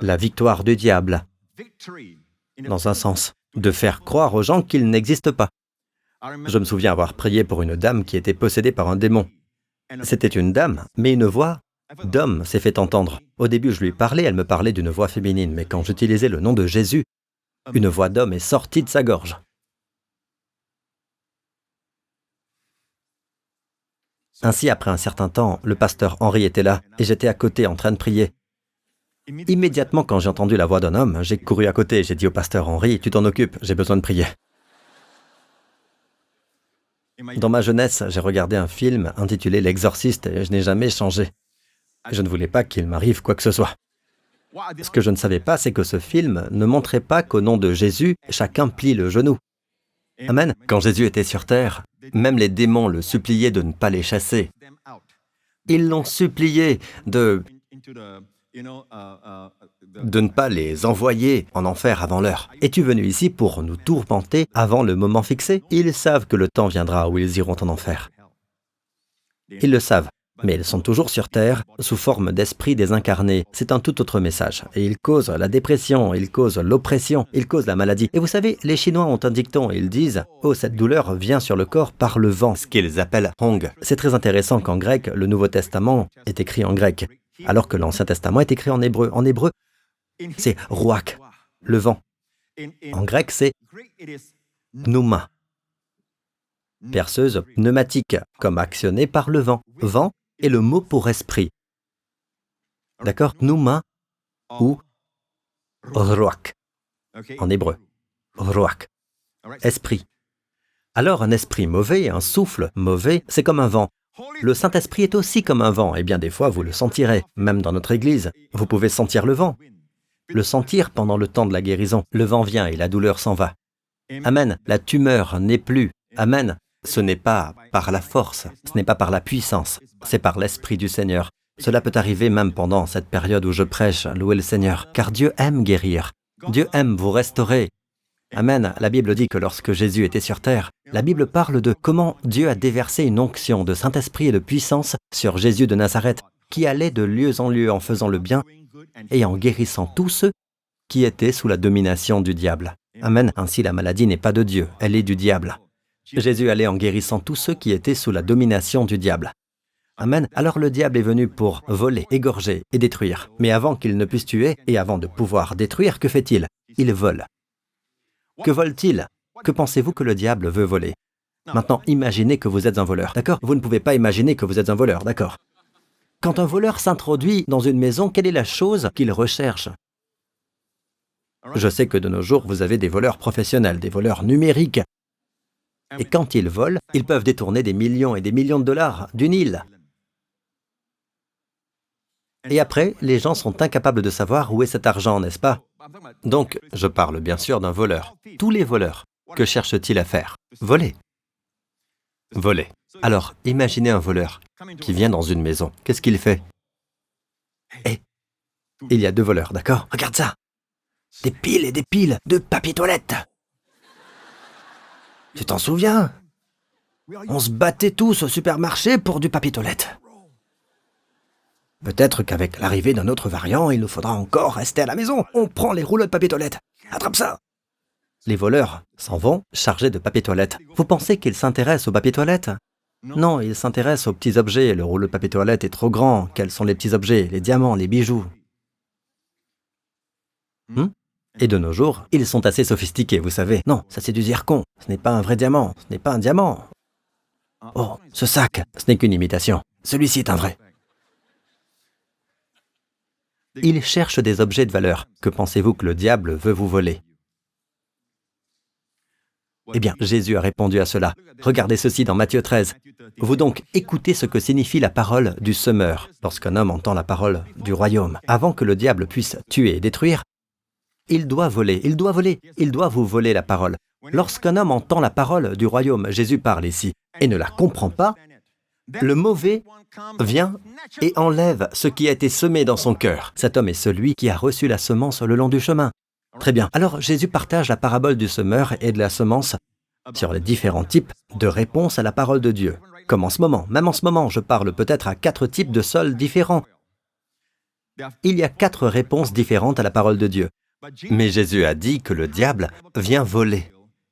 la victoire du diable, dans un sens, de faire croire aux gens qu'il n'existe pas. Je me souviens avoir prié pour une dame qui était possédée par un démon. C'était une dame, mais une voix d'homme s'est fait entendre. Au début, je lui parlais, elle me parlait d'une voix féminine, mais quand j'utilisais le nom de Jésus, une voix d'homme est sortie de sa gorge. Ainsi, après un certain temps, le pasteur Henri était là, et j'étais à côté en train de prier. Immédiatement, quand j'ai entendu la voix d'un homme, j'ai couru à côté, j'ai dit au pasteur Henri, tu t'en occupes, j'ai besoin de prier. Dans ma jeunesse, j'ai regardé un film intitulé L'Exorciste et je n'ai jamais changé. Je ne voulais pas qu'il m'arrive quoi que ce soit. Ce que je ne savais pas, c'est que ce film ne montrait pas qu'au nom de Jésus, chacun plie le genou. Amen. Quand Jésus était sur terre, même les démons le suppliaient de ne pas les chasser. Ils l'ont supplié de ne pas les envoyer en enfer avant l'heure. Es-tu venu ici pour nous tourmenter avant le moment fixé? Ils savent que le temps viendra où ils iront en enfer. Ils le savent, mais ils sont toujours sur terre, sous forme d'esprits désincarnés. C'est un tout autre message. Et ils causent la dépression, ils causent l'oppression, ils causent la maladie. Et vous savez, les Chinois ont un dicton, ils disent « Oh, cette douleur vient sur le corps par le vent », ce qu'ils appellent « hong ». C'est très intéressant qu'en grec, le Nouveau Testament est écrit en grec, alors que l'Ancien Testament est écrit en hébreu. En hébreu, c'est « ruach », le vent. En grec, c'est « pneuma ». Perceuse pneumatique, comme actionnée par le vent. Vent est le mot pour esprit. D'accord? Pneuma ou ruach en hébreu. Ruach, esprit. Alors un esprit mauvais, un souffle mauvais, c'est comme un vent. Le Saint-Esprit est aussi comme un vent, et bien des fois vous le sentirez, même dans notre église. Vous pouvez sentir le vent. Le sentir pendant le temps de la guérison. Le vent vient et la douleur s'en va. Amen. La tumeur n'est plus. Amen. Ce n'est pas par la force, ce n'est pas par la puissance, c'est par l'Esprit du Seigneur. Cela peut arriver même pendant cette période où je prêche, louez le Seigneur, car Dieu aime guérir. Dieu aime vous restaurer. Amen. La Bible dit que lorsque Jésus était sur terre, la Bible parle de comment Dieu a déversé une onction de Saint-Esprit et de puissance sur Jésus de Nazareth, qui allait de lieu en lieu en faisant le bien et en guérissant tous ceux qui étaient sous la domination du diable. Amen. Ainsi la maladie n'est pas de Dieu, elle est du diable. Jésus allait en guérissant tous ceux qui étaient sous la domination du diable. Amen. Alors le diable est venu pour voler, égorger et détruire. Mais avant qu'il ne puisse tuer et avant de pouvoir détruire, que fait-il? Il vole. Que vole-t-il? Que pensez-vous que le diable veut voler? Maintenant, imaginez que vous êtes un voleur, d'accord? Vous ne pouvez pas imaginer que vous êtes un voleur, d'accord? Quand un voleur s'introduit dans une maison, quelle est la chose qu'il recherche? Je sais que de nos jours, vous avez des voleurs professionnels, des voleurs numériques. Et quand ils volent, ils peuvent détourner des millions et des millions de dollars d'une île. Et après, les gens sont incapables de savoir où est cet argent, n'est-ce pas? Donc, je parle bien sûr d'un voleur. Tous les voleurs, que cherchent-ils à faire? Voler. Voler. Alors, imaginez un voleur qui vient dans une maison. Qu'est-ce qu'il fait? Eh, il y a deux voleurs, d'accord? Regarde ça! Des piles et des piles de papier toilette! Tu t'en souviens? On se battait tous au supermarché pour du papier toilette. Peut-être qu'avec l'arrivée d'un autre variant, il nous faudra encore rester à la maison. On prend les rouleaux de papier toilette. Attrape ça! Les voleurs s'en vont chargés de papier toilette. Vous pensez qu'ils s'intéressent au papier toilette? Non, ils s'intéressent aux petits objets. Le rouleau de papier toilette est trop grand. Quels sont les petits objets? Les diamants, les bijoux. Et de nos jours, ils sont assez sophistiqués, vous savez. Non, ça c'est du zircon. Ce n'est pas un vrai diamant. Ce n'est pas un diamant. Oh, ce sac, ce n'est qu'une imitation. Celui-ci est un vrai. Ils cherchent des objets de valeur. Que pensez-vous que le diable veut vous voler? Eh bien, Jésus a répondu à cela. Regardez ceci dans Matthieu 13. Vous donc écoutez ce que signifie la parole du semeur. Lorsqu'un homme entend la parole du royaume, avant que le diable puisse tuer et détruire, il doit voler, il doit voler, il doit vous voler la parole. Lorsqu'un homme entend la parole du royaume, Jésus parle ici, et ne la comprend pas, le mauvais vient et enlève ce qui a été semé dans son cœur. Cet homme est celui qui a reçu la semence le long du chemin. Très bien. Alors Jésus partage la parabole du semeur et de la semence sur les différents types de réponses à la parole de Dieu. Comme en ce moment, même en ce moment, je parle peut-être à 4 types de sols différents. Il y a 4 réponses différentes à la parole de Dieu. Mais Jésus a dit que le diable vient voler.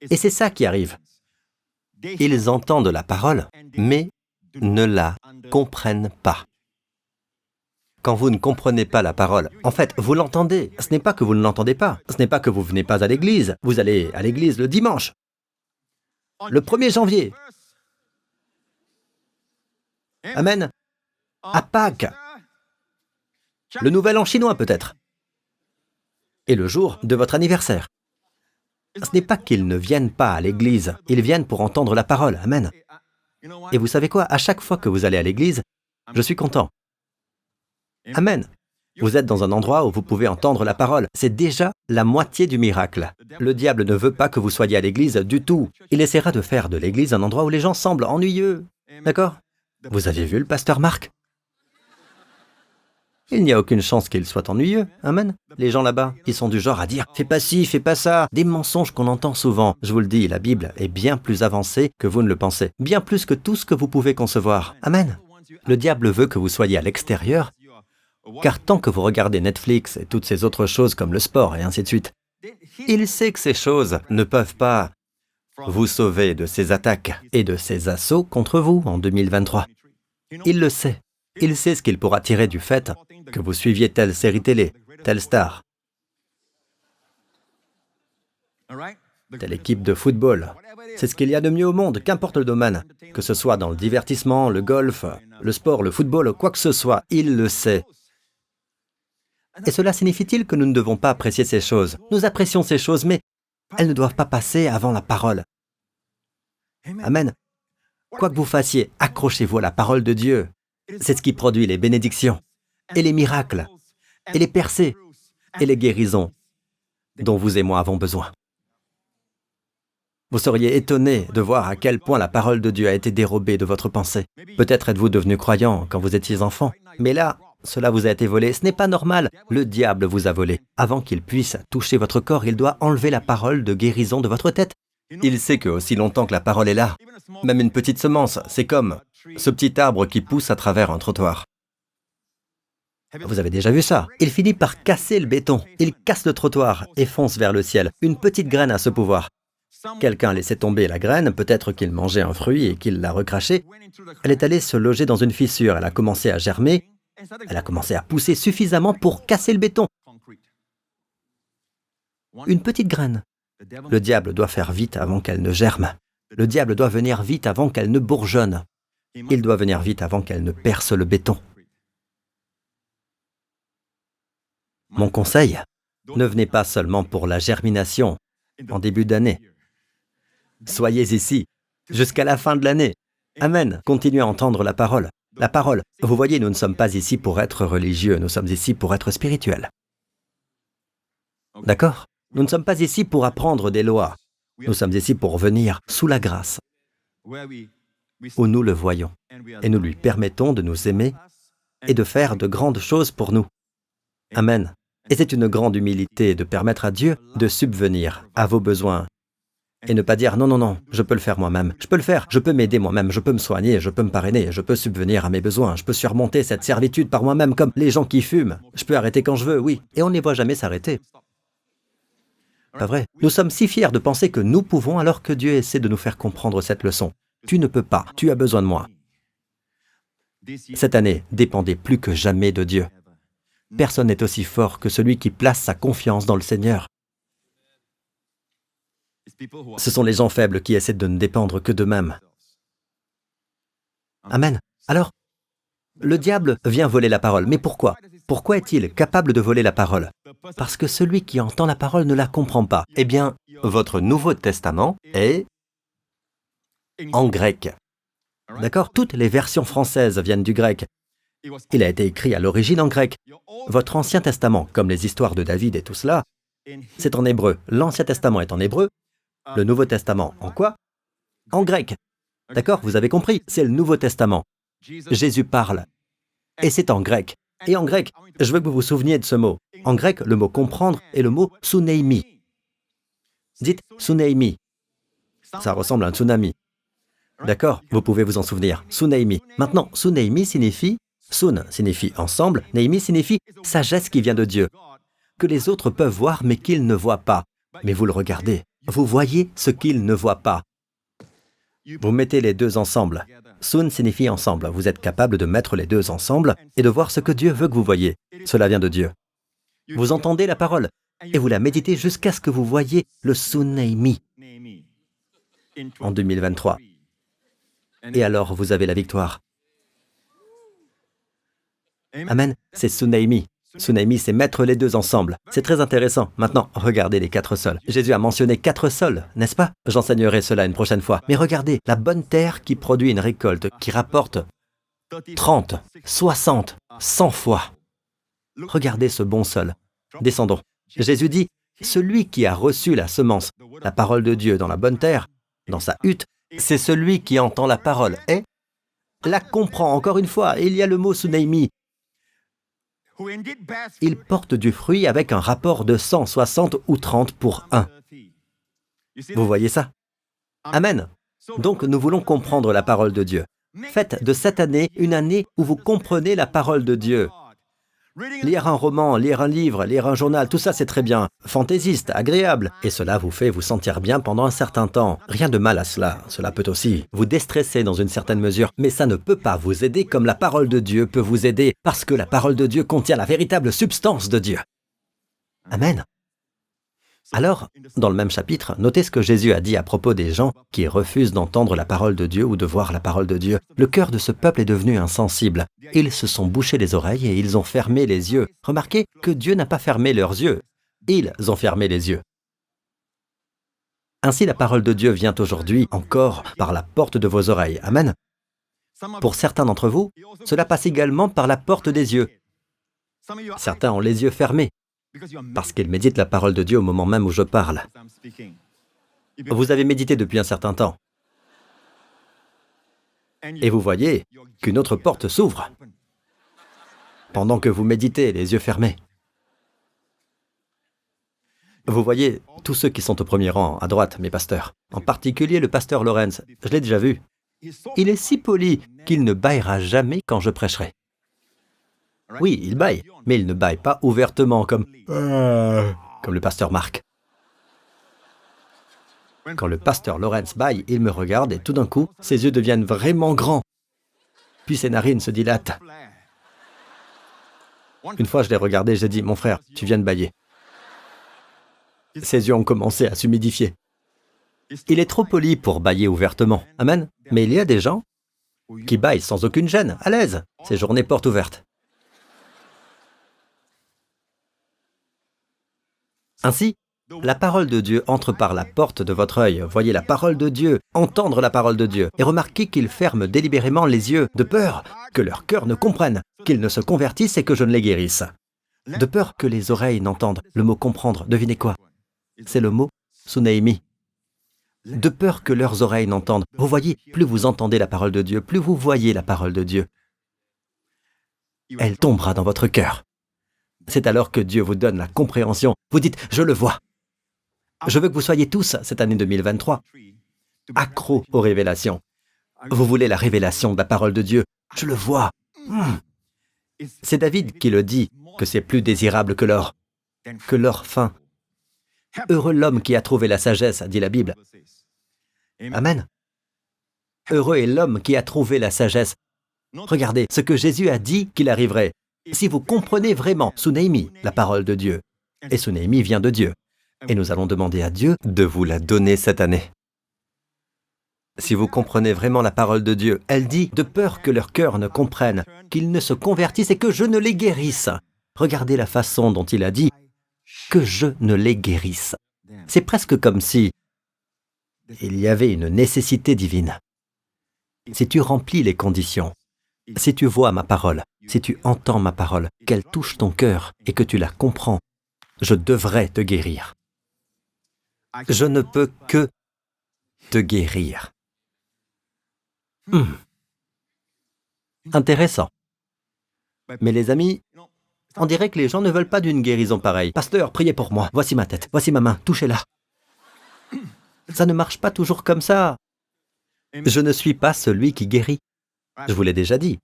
Et c'est ça qui arrive. Ils entendent la parole, mais ne la comprennent pas. Quand vous ne comprenez pas la parole, en fait, vous l'entendez. Ce n'est pas que vous ne l'entendez pas. Ce n'est pas que vous ne venez pas à l'église. Vous allez à l'église le dimanche, le 1er janvier. Amen. À Pâques. Le nouvel an chinois peut-être. Et le jour de votre anniversaire. Ce n'est pas qu'ils ne viennent pas à l'église. Ils viennent pour entendre la parole. Amen. Et vous savez quoi? À chaque fois que vous allez à l'église, je suis content. Amen. Vous êtes dans un endroit où vous pouvez entendre la parole. C'est déjà la moitié du miracle. Le diable ne veut pas que vous soyez à l'église du tout. Il essaiera de faire de l'église un endroit où les gens semblent ennuyeux. D'accord? Vous avez vu le pasteur Marc? Il n'y a aucune chance qu'il soit ennuyeux. Amen. Les gens là-bas, ils sont du genre à dire « fais pas ci, fais pas ça ». Des mensonges qu'on entend souvent. Je vous le dis, la Bible est bien plus avancée que vous ne le pensez. Bien plus que tout ce que vous pouvez concevoir. Amen. Le diable veut que vous soyez à l'extérieur, car tant que vous regardez Netflix et toutes ces autres choses comme le sport et ainsi de suite, il sait que ces choses ne peuvent pas vous sauver de ces attaques et de ces assauts contre vous en 2023. Il le sait. Il sait ce qu'il pourra tirer du fait que vous suiviez telle série télé, telle star, telle équipe de football. C'est ce qu'il y a de mieux au monde, qu'importe le domaine. Que ce soit dans le divertissement, le golf, le sport, le football, quoi que ce soit, il le sait. Et cela signifie-t-il que nous ne devons pas apprécier ces choses? Nous apprécions ces choses, mais elles ne doivent pas passer avant la parole. Amen. Quoi que vous fassiez, accrochez-vous à la parole de Dieu. C'est ce qui produit les bénédictions, et les miracles, et les percées, et les guérisons dont vous et moi avons besoin. Vous seriez étonné de voir à quel point la parole de Dieu a été dérobée de votre pensée. Peut-être êtes-vous devenu croyant quand vous étiez enfant, mais là, cela vous a été volé. Ce n'est pas normal. Le diable vous a volé. Avant qu'il puisse toucher votre corps, il doit enlever la parole de guérison de votre tête. Il sait que aussi longtemps que la parole est là, même une petite semence, c'est comme ce petit arbre qui pousse à travers un trottoir. Vous avez déjà vu ça? Il finit par casser le béton. Il casse le trottoir et fonce vers le ciel. Une petite graine a ce pouvoir. Quelqu'un a laissé tomber la graine, peut-être qu'il mangeait un fruit et qu'il l'a recraché. Elle est allée se loger dans une fissure. Elle a commencé à germer. Elle a commencé à pousser suffisamment pour casser le béton. Une petite graine. Le diable doit faire vite avant qu'elle ne germe. Le diable doit venir vite avant qu'elle ne bourgeonne. Il doit venir vite avant qu'elle ne perce le béton. Mon conseil, ne venez pas seulement pour la germination en début d'année. Soyez ici jusqu'à la fin de l'année. Amen. Continuez à entendre la parole. La parole. Vous voyez, nous ne sommes pas ici pour être religieux, nous sommes ici pour être spirituels. D'accord? Nous ne sommes pas ici pour apprendre des lois. Nous sommes ici pour venir sous la grâce, où nous le voyons, et nous lui permettons de nous aimer et de faire de grandes choses pour nous. Amen. Et c'est une grande humilité de permettre à Dieu de subvenir à vos besoins et ne pas dire « non, non, non, je peux le faire moi-même, je peux le faire, je peux m'aider moi-même, je peux me soigner, je peux me parrainer, je peux subvenir à mes besoins, je peux surmonter cette servitude par moi-même comme les gens qui fument, je peux arrêter quand je veux, oui. » Et on ne les voit jamais s'arrêter. Pas vrai? Nous sommes si fiers de penser que nous pouvons alors que Dieu essaie de nous faire comprendre cette leçon. Tu ne peux pas, tu as besoin de moi. Cette année, dépendez plus que jamais de Dieu. Personne n'est aussi fort que celui qui place sa confiance dans le Seigneur. Ce sont les gens faibles qui essaient de ne dépendre que d'eux-mêmes. Amen. Alors, le diable vient voler la parole. Mais pourquoi? Pourquoi est-il capable de voler la parole? Parce que celui qui entend la parole ne la comprend pas. Eh bien, votre Nouveau Testament est en grec. D'accord? Toutes les versions françaises viennent du grec. Il a été écrit à l'origine en grec. Votre Ancien Testament, comme les histoires de David et tout cela, c'est en hébreu. L'Ancien Testament est en hébreu. Le Nouveau Testament, en quoi? En grec. D'accord? Vous avez compris, c'est le Nouveau Testament. Jésus parle. Et c'est en grec. Et en grec, je veux que vous vous souveniez de ce mot. En grec, le mot « comprendre » est le mot « suneimi ». Dites « suneimi ». Ça ressemble à un tsunami. D'accord? Vous pouvez vous en souvenir. Suneimi. Maintenant, suneimi signifie... Sun signifie ensemble, neimi signifie sagesse qui vient de Dieu, que les autres peuvent voir mais qu'ils ne voient pas. Mais vous le regardez, vous voyez ce qu'ils ne voient pas. Vous mettez les deux ensemble. Sun signifie ensemble. Vous êtes capable de mettre les deux ensemble et de voir ce que Dieu veut que vous voyez. Cela vient de Dieu. Vous entendez la parole et vous la méditez jusqu'à ce que vous voyez le Suneimi en 2023. Et alors vous avez la victoire. Amen, c'est Suneimi. Suneimi, c'est mettre les deux ensemble. C'est très intéressant. Maintenant, regardez les 4 sols. Jésus a mentionné 4 sols, n'est-ce pas? J'enseignerai cela une prochaine fois. Mais regardez, la bonne terre qui produit une récolte, qui rapporte 30, 60, 100 fois. Regardez ce bon sol. Descendons. Jésus dit, celui qui a reçu la semence, la parole de Dieu dans la bonne terre, dans sa hutte, c'est celui qui entend la parole et la comprend. Encore une fois, il y a le mot Suneimi. Il porte du fruit avec un rapport de 160 ou 30 pour 1. Vous voyez ça? Amen. Donc nous voulons comprendre la parole de Dieu. Faites de cette année une année où vous comprenez la parole de Dieu. Lire un roman, lire un livre, lire un journal, tout ça c'est très bien, fantaisiste, agréable, et cela vous fait vous sentir bien pendant un certain temps. Rien de mal à cela, cela peut aussi vous déstresser dans une certaine mesure, mais ça ne peut pas vous aider comme la parole de Dieu peut vous aider, parce que la parole de Dieu contient la véritable substance de Dieu. Amen. Alors, dans le même chapitre, notez ce que Jésus a dit à propos des gens qui refusent d'entendre la parole de Dieu ou de voir la parole de Dieu. Le cœur de ce peuple est devenu insensible. Ils se sont bouchés les oreilles et ils ont fermé les yeux. Remarquez que Dieu n'a pas fermé leurs yeux. Ils ont fermé les yeux. Ainsi, la parole de Dieu vient aujourd'hui encore par la porte de vos oreilles. Amen. Pour certains d'entre vous, cela passe également par la porte des yeux. Certains ont les yeux fermés, parce qu'ils méditent la parole de Dieu au moment même où je parle. Vous avez médité depuis un certain temps. Et vous voyez qu'une autre porte s'ouvre pendant que vous méditez, les yeux fermés. Vous voyez tous ceux qui sont au premier rang, à droite, mes pasteurs. En particulier le pasteur Lorenz, je l'ai déjà vu. Il est si poli qu'il ne bâillera jamais quand je prêcherai. Oui, il bâille, mais il ne bâille pas ouvertement comme le pasteur Marc. Quand le pasteur Lorenz bâille, il me regarde et tout d'un coup, ses yeux deviennent vraiment grands. Puis ses narines se dilatent. Une fois, je l'ai regardé, j'ai dit, « Mon frère, tu viens de bâiller. » Ses yeux ont commencé à s'humidifier. Il est trop poli pour bâiller ouvertement. Amen. Mais il y a des gens qui bâillent sans aucune gêne, à l'aise. Ces journées portes ouvertes. Ainsi, la parole de Dieu entre par la porte de votre œil. Voyez la parole de Dieu, entendre la parole de Dieu. Et remarquez qu'ils ferment délibérément les yeux, de peur que leur cœur ne comprenne, qu'ils ne se convertissent et que je ne les guérisse. De peur que les oreilles n'entendent. Le mot comprendre, devinez quoi? C'est le mot sunaimi. De peur que leurs oreilles n'entendent. Vous voyez, plus vous entendez la parole de Dieu, plus vous voyez la parole de Dieu. Elle tombera dans votre cœur. C'est alors que Dieu vous donne la compréhension. Vous dites, je le vois. Je veux que vous soyez tous, cette année 2023, accros aux révélations. Vous voulez la révélation de la parole de Dieu. Je le vois. C'est David qui le dit, que c'est plus désirable que l'or fin. Heureux l'homme qui a trouvé la sagesse, dit la Bible. Amen. Heureux est l'homme qui a trouvé la sagesse. Regardez ce que Jésus a dit qu'il arriverait. Si vous comprenez vraiment Sunaimi, la parole de Dieu, et Sunaimi vient de Dieu, et nous allons demander à Dieu de vous la donner cette année. Si vous comprenez vraiment la parole de Dieu, elle dit, de peur que leur cœur ne comprenne, qu'ils ne se convertissent et que je ne les guérisse. Regardez la façon dont il a dit, que je ne les guérisse. C'est presque comme si il y avait une nécessité divine. Si tu remplis les conditions, si tu vois ma parole, si tu entends ma parole, qu'elle touche ton cœur et que tu la comprends, je devrais te guérir. Je ne peux que te guérir. Intéressant. Mais les amis, on dirait que les gens ne veulent pas d'une guérison pareille. Pasteur, priez pour moi. Voici ma tête, voici ma main, touchez-la. Ça ne marche pas toujours comme ça. Je ne suis pas celui qui guérit. Je vous l'ai déjà dit.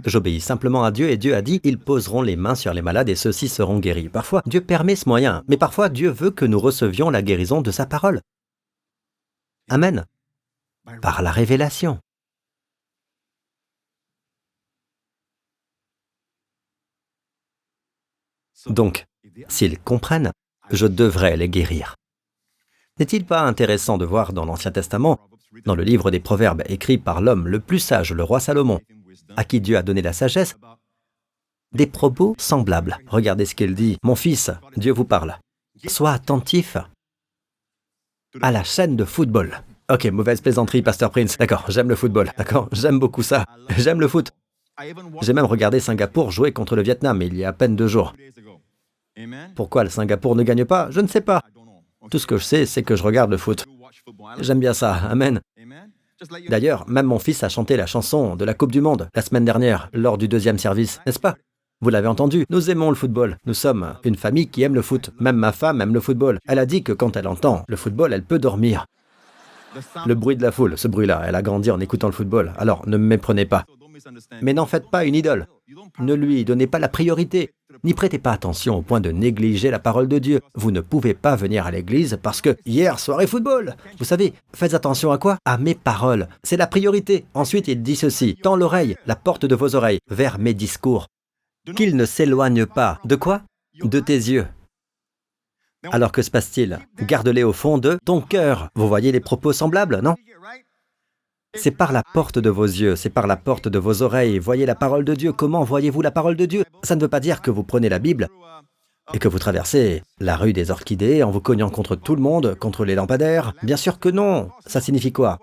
J'obéis simplement à Dieu et Dieu a dit, ils poseront les mains sur les malades et ceux-ci seront guéris. Parfois, Dieu permet ce moyen, mais parfois Dieu veut que nous recevions la guérison de sa parole. Amen. Par la révélation. Donc, s'ils comprennent, je devrais les guérir. N'est-il pas intéressant de voir dans l'Ancien Testament, dans le livre des Proverbes écrit par l'homme le plus sage, le roi Salomon, à qui Dieu a donné la sagesse, des propos semblables. Regardez ce qu'il dit. « Mon fils, Dieu vous parle. Sois attentif à la chaîne de football. » Ok, mauvaise plaisanterie, Pasteur Prince. D'accord, j'aime le football. D'accord, j'aime beaucoup ça. J'aime le foot. J'ai même regardé Singapour jouer contre le Vietnam il y a à peine 2 jours. Pourquoi le Singapour ne gagne pas? Je ne sais pas. Tout ce que je sais, c'est que je regarde le foot. J'aime bien ça, amen. D'ailleurs, même mon fils a chanté la chanson de la Coupe du Monde la semaine dernière, lors du 2e service, n'est-ce pas? Vous l'avez entendu, nous aimons le football. Nous sommes une famille qui aime le foot. Même ma femme aime le football. Elle a dit que quand elle entend le football, elle peut dormir. Le bruit de la foule, ce bruit-là, elle a grandi en écoutant le football. Alors, ne me méprenez pas. Mais n'en faites pas une idole. Ne lui donnez pas la priorité. N'y prêtez pas attention au point de négliger la parole de Dieu. Vous ne pouvez pas venir à l'église parce que hier, soirée football. Vous savez, faites attention à quoi? À mes paroles. C'est la priorité. Ensuite, il dit ceci. Tends l'oreille, la porte de vos oreilles, vers mes discours. Qu'ils ne s'éloignent pas. De quoi? De tes yeux. Alors que se passe-t-il? Garde-les au fond de ton cœur. Vous voyez les propos semblables, non? C'est par la porte de vos yeux, c'est par la porte de vos oreilles. Voyez la parole de Dieu. Comment voyez-vous la parole de Dieu? Ça ne veut pas dire que vous prenez la Bible et que vous traversez la rue des Orchidées en vous cognant contre tout le monde, contre les lampadaires. Bien sûr que non. Ça signifie quoi?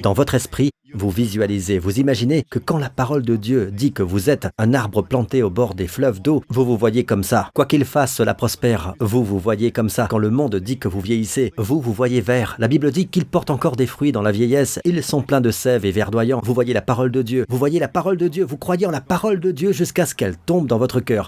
Dans votre esprit, vous visualisez, vous imaginez que quand la parole de Dieu dit que vous êtes un arbre planté au bord des fleuves d'eau, vous vous voyez comme ça. Quoi qu'il fasse, cela prospère. Vous vous voyez comme ça. Quand le monde dit que vous vieillissez, vous vous voyez vert. La Bible dit qu'ils portent encore des fruits dans la vieillesse. Ils sont pleins de sève et verdoyants. Vous voyez la parole de Dieu. Vous voyez la parole de Dieu. Vous croyez en la parole de Dieu jusqu'à ce qu'elle tombe dans votre cœur.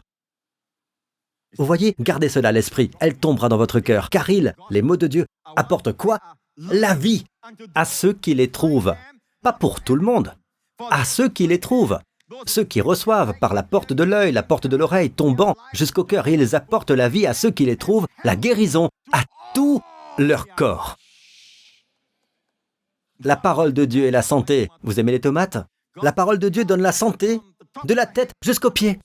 Vous voyez, gardez cela à l'esprit. Elle tombera dans votre cœur. Car les mots de Dieu, apportent quoi? La vie à ceux qui les trouvent. Pas pour tout le monde, à ceux qui les trouvent. Ceux qui reçoivent par la porte de l'œil, la porte de l'oreille, tombant jusqu'au cœur. Et ils apportent la vie à ceux qui les trouvent, la guérison à tout leur corps. La parole de Dieu est la santé. Vous aimez les tomates? La parole de Dieu donne la santé de la tête jusqu'aux pieds.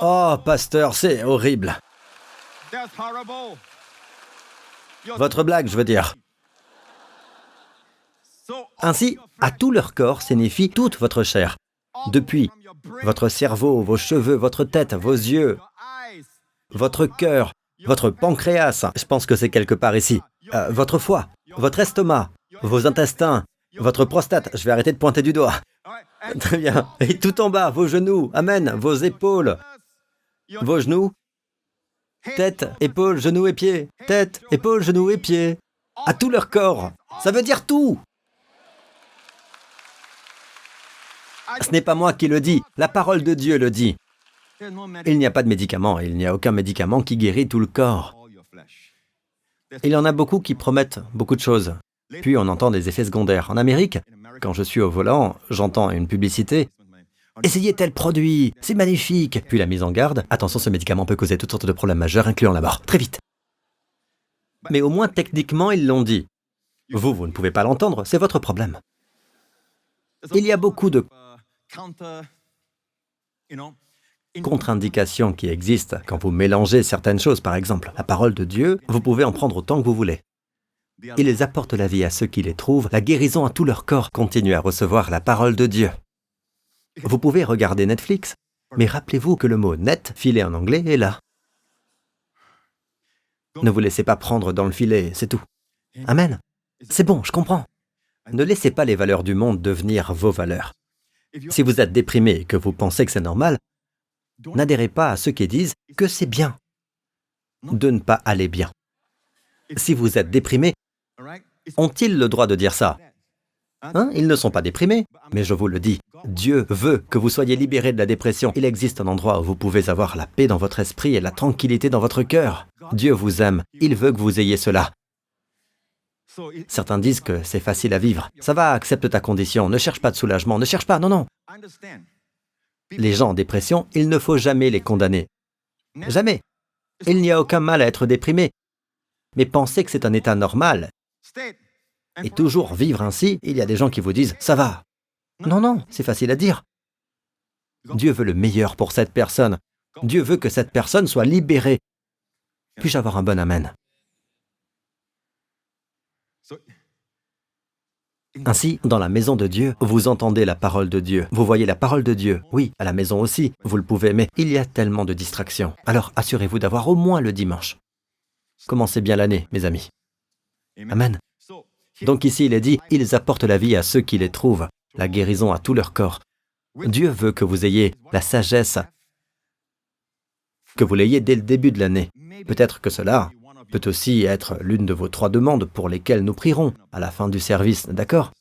Oh, pasteur, c'est horrible. Votre blague, je veux dire. Ainsi, à tout leur corps signifie toute votre chair. Depuis votre cerveau, vos cheveux, votre tête, vos yeux, votre cœur, votre pancréas, je pense que c'est quelque part ici, votre foie, votre estomac, vos intestins, votre prostate, je vais arrêter de pointer du doigt. Très bien. Et tout en bas, vos genoux, amen, vos épaules, vos genoux, tête, épaules, genoux et pieds, tête, épaules, genoux et pieds, à tout leur corps. Ça veut dire tout. Ce n'est pas moi qui le dis, la parole de Dieu le dit. Il n'y a pas de médicament, il n'y a aucun médicament qui guérit tout le corps. Il y en a beaucoup qui promettent beaucoup de choses. Puis on entend des effets secondaires. En Amérique, quand je suis au volant, j'entends une publicité. Essayez tel produit, c'est magnifique. Puis la mise en garde, attention, ce médicament peut causer toutes sortes de problèmes majeurs, incluant la mort. Très vite. Mais au moins techniquement, ils l'ont dit. Vous ne pouvez pas l'entendre, c'est votre problème. Il y a beaucoup de contre-indications qui existent quand vous mélangez certaines choses, par exemple. La parole de Dieu, vous pouvez en prendre autant que vous voulez. Ils apportent la vie à ceux qui les trouvent, la guérison à tout leur corps. Continuez à recevoir la parole de Dieu. Vous pouvez regarder Netflix, mais rappelez-vous que le mot « net », filet en anglais, est là. Ne vous laissez pas prendre dans le filet, c'est tout. Amen. C'est bon, je comprends. Ne laissez pas les valeurs du monde devenir vos valeurs. Si vous êtes déprimé et que vous pensez que c'est normal, n'adhérez pas à ceux qui disent que c'est bien de ne pas aller bien. Si vous êtes déprimé, ont-ils le droit de dire ça? Ils ne sont pas déprimés, mais je vous le dis, Dieu veut que vous soyez libérés de la dépression. Il existe un endroit où vous pouvez avoir la paix dans votre esprit et la tranquillité dans votre cœur. Dieu vous aime, il veut que vous ayez cela. Certains disent que c'est facile à vivre. Ça va, accepte ta condition, ne cherche pas de soulagement, ne cherche pas, non. Les gens en dépression, il ne faut jamais les condamner. Jamais. Il n'y a aucun mal à être déprimé. Mais pensez que c'est un état normal. Et toujours vivre ainsi, il y a des gens qui vous disent « ça va ». Non, c'est facile à dire. Dieu veut le meilleur pour cette personne. Dieu veut que cette personne soit libérée. Puis-je avoir un bon amen? Ainsi, dans la maison de Dieu, vous entendez la parole de Dieu. Vous voyez la parole de Dieu. Oui, à la maison aussi, vous le pouvez, mais il y a tellement de distractions. Alors assurez-vous d'avoir au moins le dimanche. Commencez bien l'année, mes amis. Amen. Donc ici, il est dit, ils apportent la vie à ceux qui les trouvent, la guérison à tout leur corps. Dieu veut que vous ayez la sagesse, que vous l'ayez dès le début de l'année. Peut-être que cela peut aussi être l'une de vos 3 demandes pour lesquelles nous prierons à la fin du service, d'accord?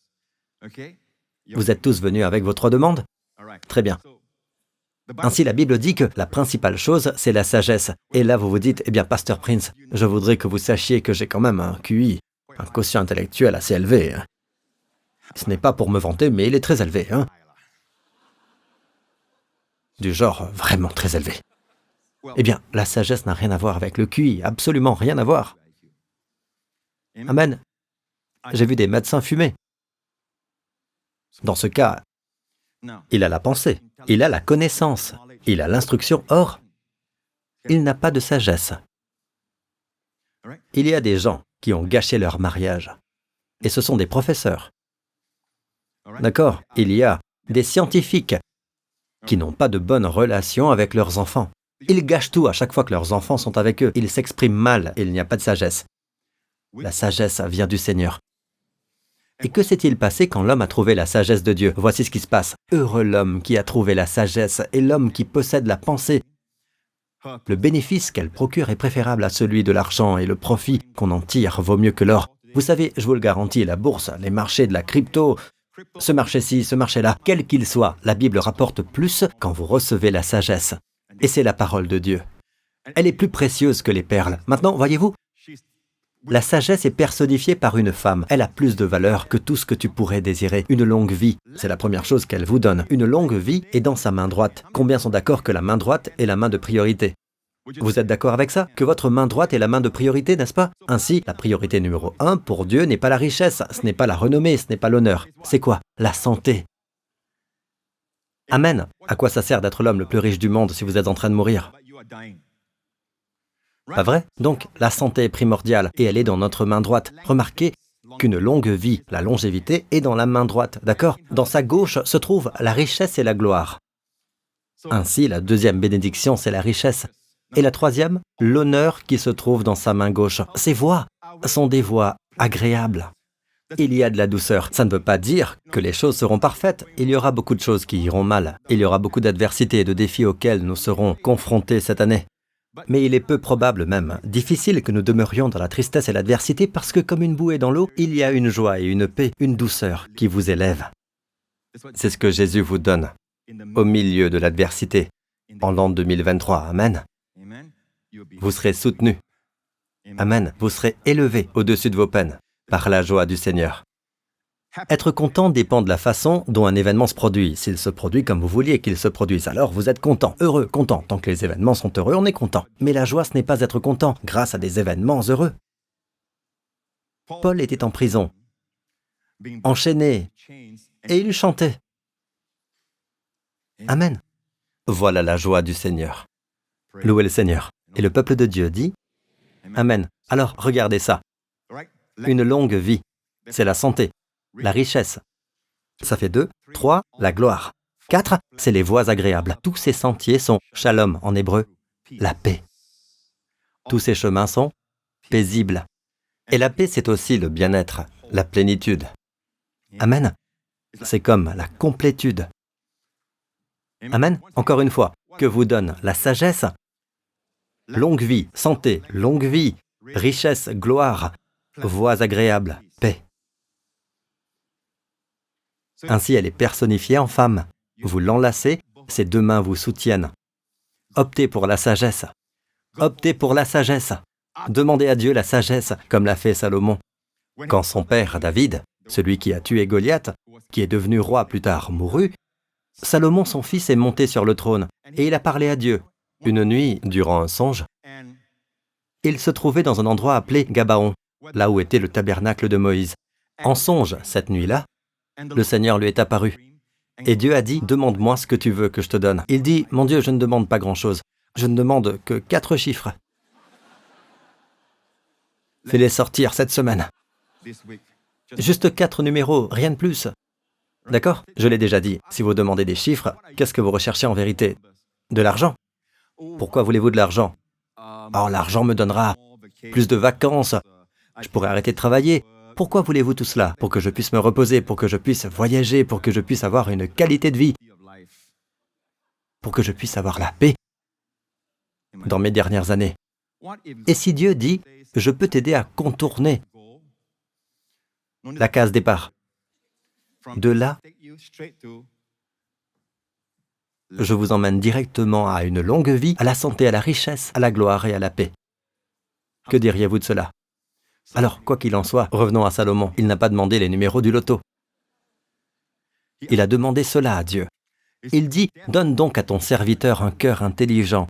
Vous êtes tous venus avec vos 3 demandes? Très bien. Ainsi, la Bible dit que la principale chose, c'est la sagesse. Et là, vous vous dites, eh bien, Pasteur Prince, je voudrais que vous sachiez que j'ai quand même un QI, un quotient intellectuel assez élevé. Ce n'est pas pour me vanter, mais il est très élevé. Du genre vraiment très élevé. Eh bien, la sagesse n'a rien à voir avec le QI, absolument rien à voir. Amen. J'ai vu des médecins fumer. Dans ce cas, il a la pensée, il a la connaissance, il a l'instruction, or, il n'a pas de sagesse. Il y a des gens qui ont gâché leur mariage, et ce sont des professeurs. D'accord? Il y a des scientifiques qui n'ont pas de bonnes relations avec leurs enfants. Ils gâchent tout à chaque fois que leurs enfants sont avec eux. Ils s'expriment mal et il n'y a pas de sagesse. La sagesse vient du Seigneur. Et que s'est-il passé quand l'homme a trouvé la sagesse de Dieu? Voici ce qui se passe. Heureux l'homme qui a trouvé la sagesse et l'homme qui possède la pensée. Le bénéfice qu'elle procure est préférable à celui de l'argent et le profit qu'on en tire vaut mieux que l'or. Vous savez, je vous le garantis, la bourse, les marchés de la crypto, ce marché-ci, ce marché-là, quel qu'il soit, la Bible rapporte plus quand vous recevez la sagesse. Et c'est la parole de Dieu. Elle est plus précieuse que les perles. Maintenant, voyez-vous, la sagesse est personnifiée par une femme. Elle a plus de valeur que tout ce que tu pourrais désirer. Une longue vie, c'est la première chose qu'elle vous donne. Une longue vie est dans sa main droite. Combien sont d'accord que la main droite est la main de priorité? Vous êtes d'accord avec ça? Que votre main droite est la main de priorité, n'est-ce pas? Ainsi, la priorité numéro 1 pour Dieu n'est pas la richesse, ce n'est pas la renommée, ce n'est pas l'honneur. C'est quoi? La santé. Amen. À quoi ça sert d'être l'homme le plus riche du monde si vous êtes en train de mourir? Pas vrai? Donc, la santé est primordiale et elle est dans notre main droite. Remarquez qu'une longue vie, la longévité, est dans la main droite, d'accord? Dans sa gauche se trouve la richesse et la gloire. Ainsi, la deuxième bénédiction, c'est la richesse. Et la troisième, l'honneur qui se trouve dans sa main gauche. Ces voies sont des voies agréables. Il y a de la douceur. Ça ne veut pas dire que les choses seront parfaites. Il y aura beaucoup de choses qui iront mal. Il y aura beaucoup d'adversités et de défis auxquels nous serons confrontés cette année. Mais il est peu probable même, difficile que nous demeurions dans la tristesse et l'adversité parce que comme une bouée dans l'eau, il y a une joie et une paix, une douceur qui vous élève. C'est ce que Jésus vous donne au milieu de l'adversité. En l'an 2023, Amen. Vous serez soutenu. Amen. Vous serez élevé au-dessus de vos peines par la joie du Seigneur. Être content dépend de la façon dont un événement se produit. S'il se produit comme vous vouliez qu'il se produise, alors vous êtes content, heureux, content. Tant que les événements sont heureux, on est content. Mais la joie, ce n'est pas être content grâce à des événements heureux. Paul était en prison, enchaîné, et il chantait. Amen. Voilà la joie du Seigneur. Louez le Seigneur. Et le peuple de Dieu dit Amen. Alors, regardez ça. Une longue vie, c'est la santé. La richesse. Ça fait 2. 3. La gloire. 4. C'est les voies agréables. Tous ces sentiers sont shalom en hébreu, la paix. Tous ces chemins sont paisibles. Et la paix, c'est aussi le bien-être, la plénitude. Amen. C'est comme la complétude. Amen. Encore une fois, que vous donne la sagesse, longue vie, santé, longue vie, richesse, gloire, voies agréables, paix. Ainsi, elle est personnifiée en femme. Vous l'enlacez, ses deux mains vous soutiennent. Optez pour la sagesse. Optez pour la sagesse. Demandez à Dieu la sagesse, comme l'a fait Salomon. Quand son père, David, celui qui a tué Goliath, qui est devenu roi plus tard, mourut, Salomon, son fils, est monté sur le trône, et il a parlé à Dieu. Une nuit, durant un songe, il se trouvait dans un endroit appelé Gabaon, là où était le tabernacle de Moïse. En songe, cette nuit-là, le Seigneur lui est apparu. Et Dieu a dit, « Demande-moi ce que tu veux que je te donne. » Il dit, « Mon Dieu, je ne demande pas grand-chose. Je ne demande que 4 chiffres. Fais-les sortir cette semaine. Juste 4 numéros, rien de plus. » D'accord? Je l'ai déjà dit. Si vous demandez des chiffres, qu'est-ce que vous recherchez en vérité? De l'argent. Pourquoi voulez-vous de l'argent? Oh, l'argent me donnera plus de vacances. Je pourrai arrêter de travailler. Pourquoi voulez-vous tout cela? Pour que je puisse me reposer, pour que je puisse voyager, pour que je puisse avoir une qualité de vie, pour que je puisse avoir la paix dans mes dernières années. Et si Dieu dit, je peux t'aider à contourner la case départ, de là, je vous emmène directement à une longue vie, à la santé, à la richesse, à la gloire et à la paix. Que diriez-vous de cela? Alors, quoi qu'il en soit, revenons à Salomon. Il n'a pas demandé les numéros du loto. Il a demandé cela à Dieu. Il dit, « Donne donc à ton serviteur un cœur intelligent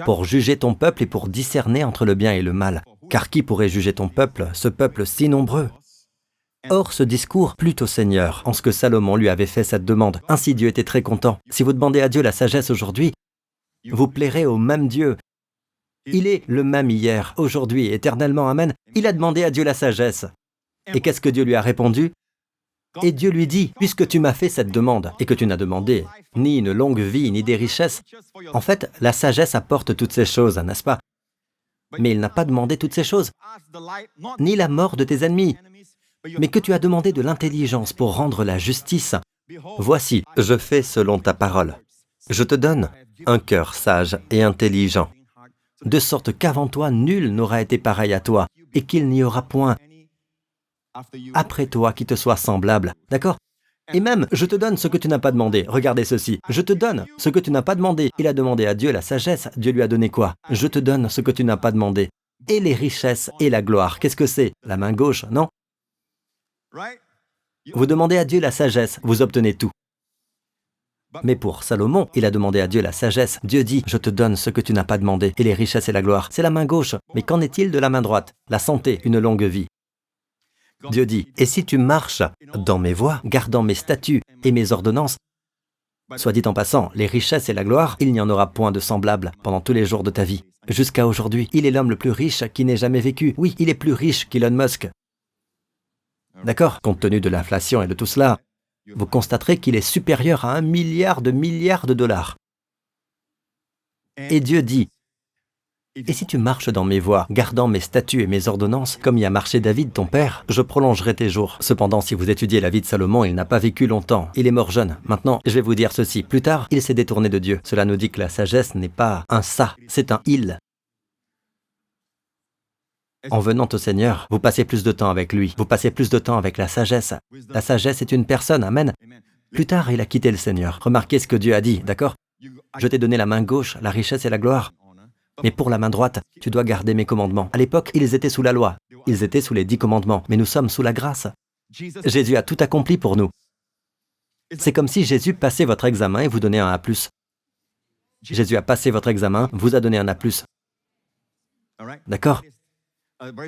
pour juger ton peuple et pour discerner entre le bien et le mal. Car qui pourrait juger ton peuple, ce peuple si nombreux ?» Or, ce discours plut au Seigneur, en ce que Salomon lui avait fait cette demande. Ainsi, Dieu était très content. Si vous demandez à Dieu la sagesse aujourd'hui, vous plairez au même Dieu. Il est le même hier, aujourd'hui, éternellement, Amen. Il a demandé à Dieu la sagesse. Et qu'est-ce que Dieu lui a répondu? Et Dieu lui dit, puisque tu m'as fait cette demande, et que tu n'as demandé ni une longue vie, ni des richesses, en fait, la sagesse apporte toutes ces choses, n'est-ce pas? Mais il n'a pas demandé toutes ces choses, ni la mort de tes ennemis, mais que tu as demandé de l'intelligence pour rendre la justice. Voici, je fais selon ta parole. Je te donne un cœur sage et intelligent, de sorte qu'avant toi, nul n'aura été pareil à toi, et qu'il n'y aura point après toi qui te soit semblable. D'accord? Et même, je te donne ce que tu n'as pas demandé. Regardez ceci. Je te donne ce que tu n'as pas demandé. Il a demandé à Dieu la sagesse. Dieu lui a donné quoi? Je te donne ce que tu n'as pas demandé. Et les richesses et la gloire. Qu'est-ce que c'est? La main gauche, non? Vous demandez à Dieu la sagesse, vous obtenez tout. Mais pour Salomon, il a demandé à Dieu la sagesse. Dieu dit, je te donne ce que tu n'as pas demandé, et les richesses et la gloire. C'est la main gauche. Mais qu'en est-il de la main droite? La santé, une longue vie. Dieu dit, et si tu marches dans mes voies, gardant mes statuts et mes ordonnances, Soit dit en passant, les richesses et la gloire, il n'y en aura point de semblable pendant tous les jours de ta vie. Jusqu'à aujourd'hui, il est l'homme le plus riche qui n'ait jamais vécu. Oui, il est plus riche qu'Elon Musk. D'accord? Compte tenu de l'inflation et de tout cela, vous constaterez qu'il est supérieur à 1 milliard de milliards de dollars. Et Dieu dit, « Et si tu marches dans mes voies, gardant mes statuts et mes ordonnances, comme y a marché David ton père, je prolongerai tes jours. » Cependant, si vous étudiez la vie de Salomon, il n'a pas vécu longtemps. Il est mort jeune. Maintenant, je vais vous dire ceci. Plus tard, il s'est détourné de Dieu. Cela nous dit que la sagesse n'est pas un ça, c'est un il. En venant au Seigneur, vous passez plus de temps avec lui. Vous passez plus de temps avec la sagesse. La sagesse est une personne, amen. Plus tard, il a quitté le Seigneur. Remarquez ce que Dieu a dit, d'accord? Je t'ai donné la main gauche, la richesse et la gloire. Mais pour la main droite, tu dois garder mes commandements. À l'époque, ils étaient sous la loi. Ils étaient sous les 10 commandements. Mais nous sommes sous la grâce. Jésus a tout accompli pour nous. C'est comme si Jésus passait votre examen et vous donnait un A+. Jésus a passé votre examen, vous a donné un A+. D'accord?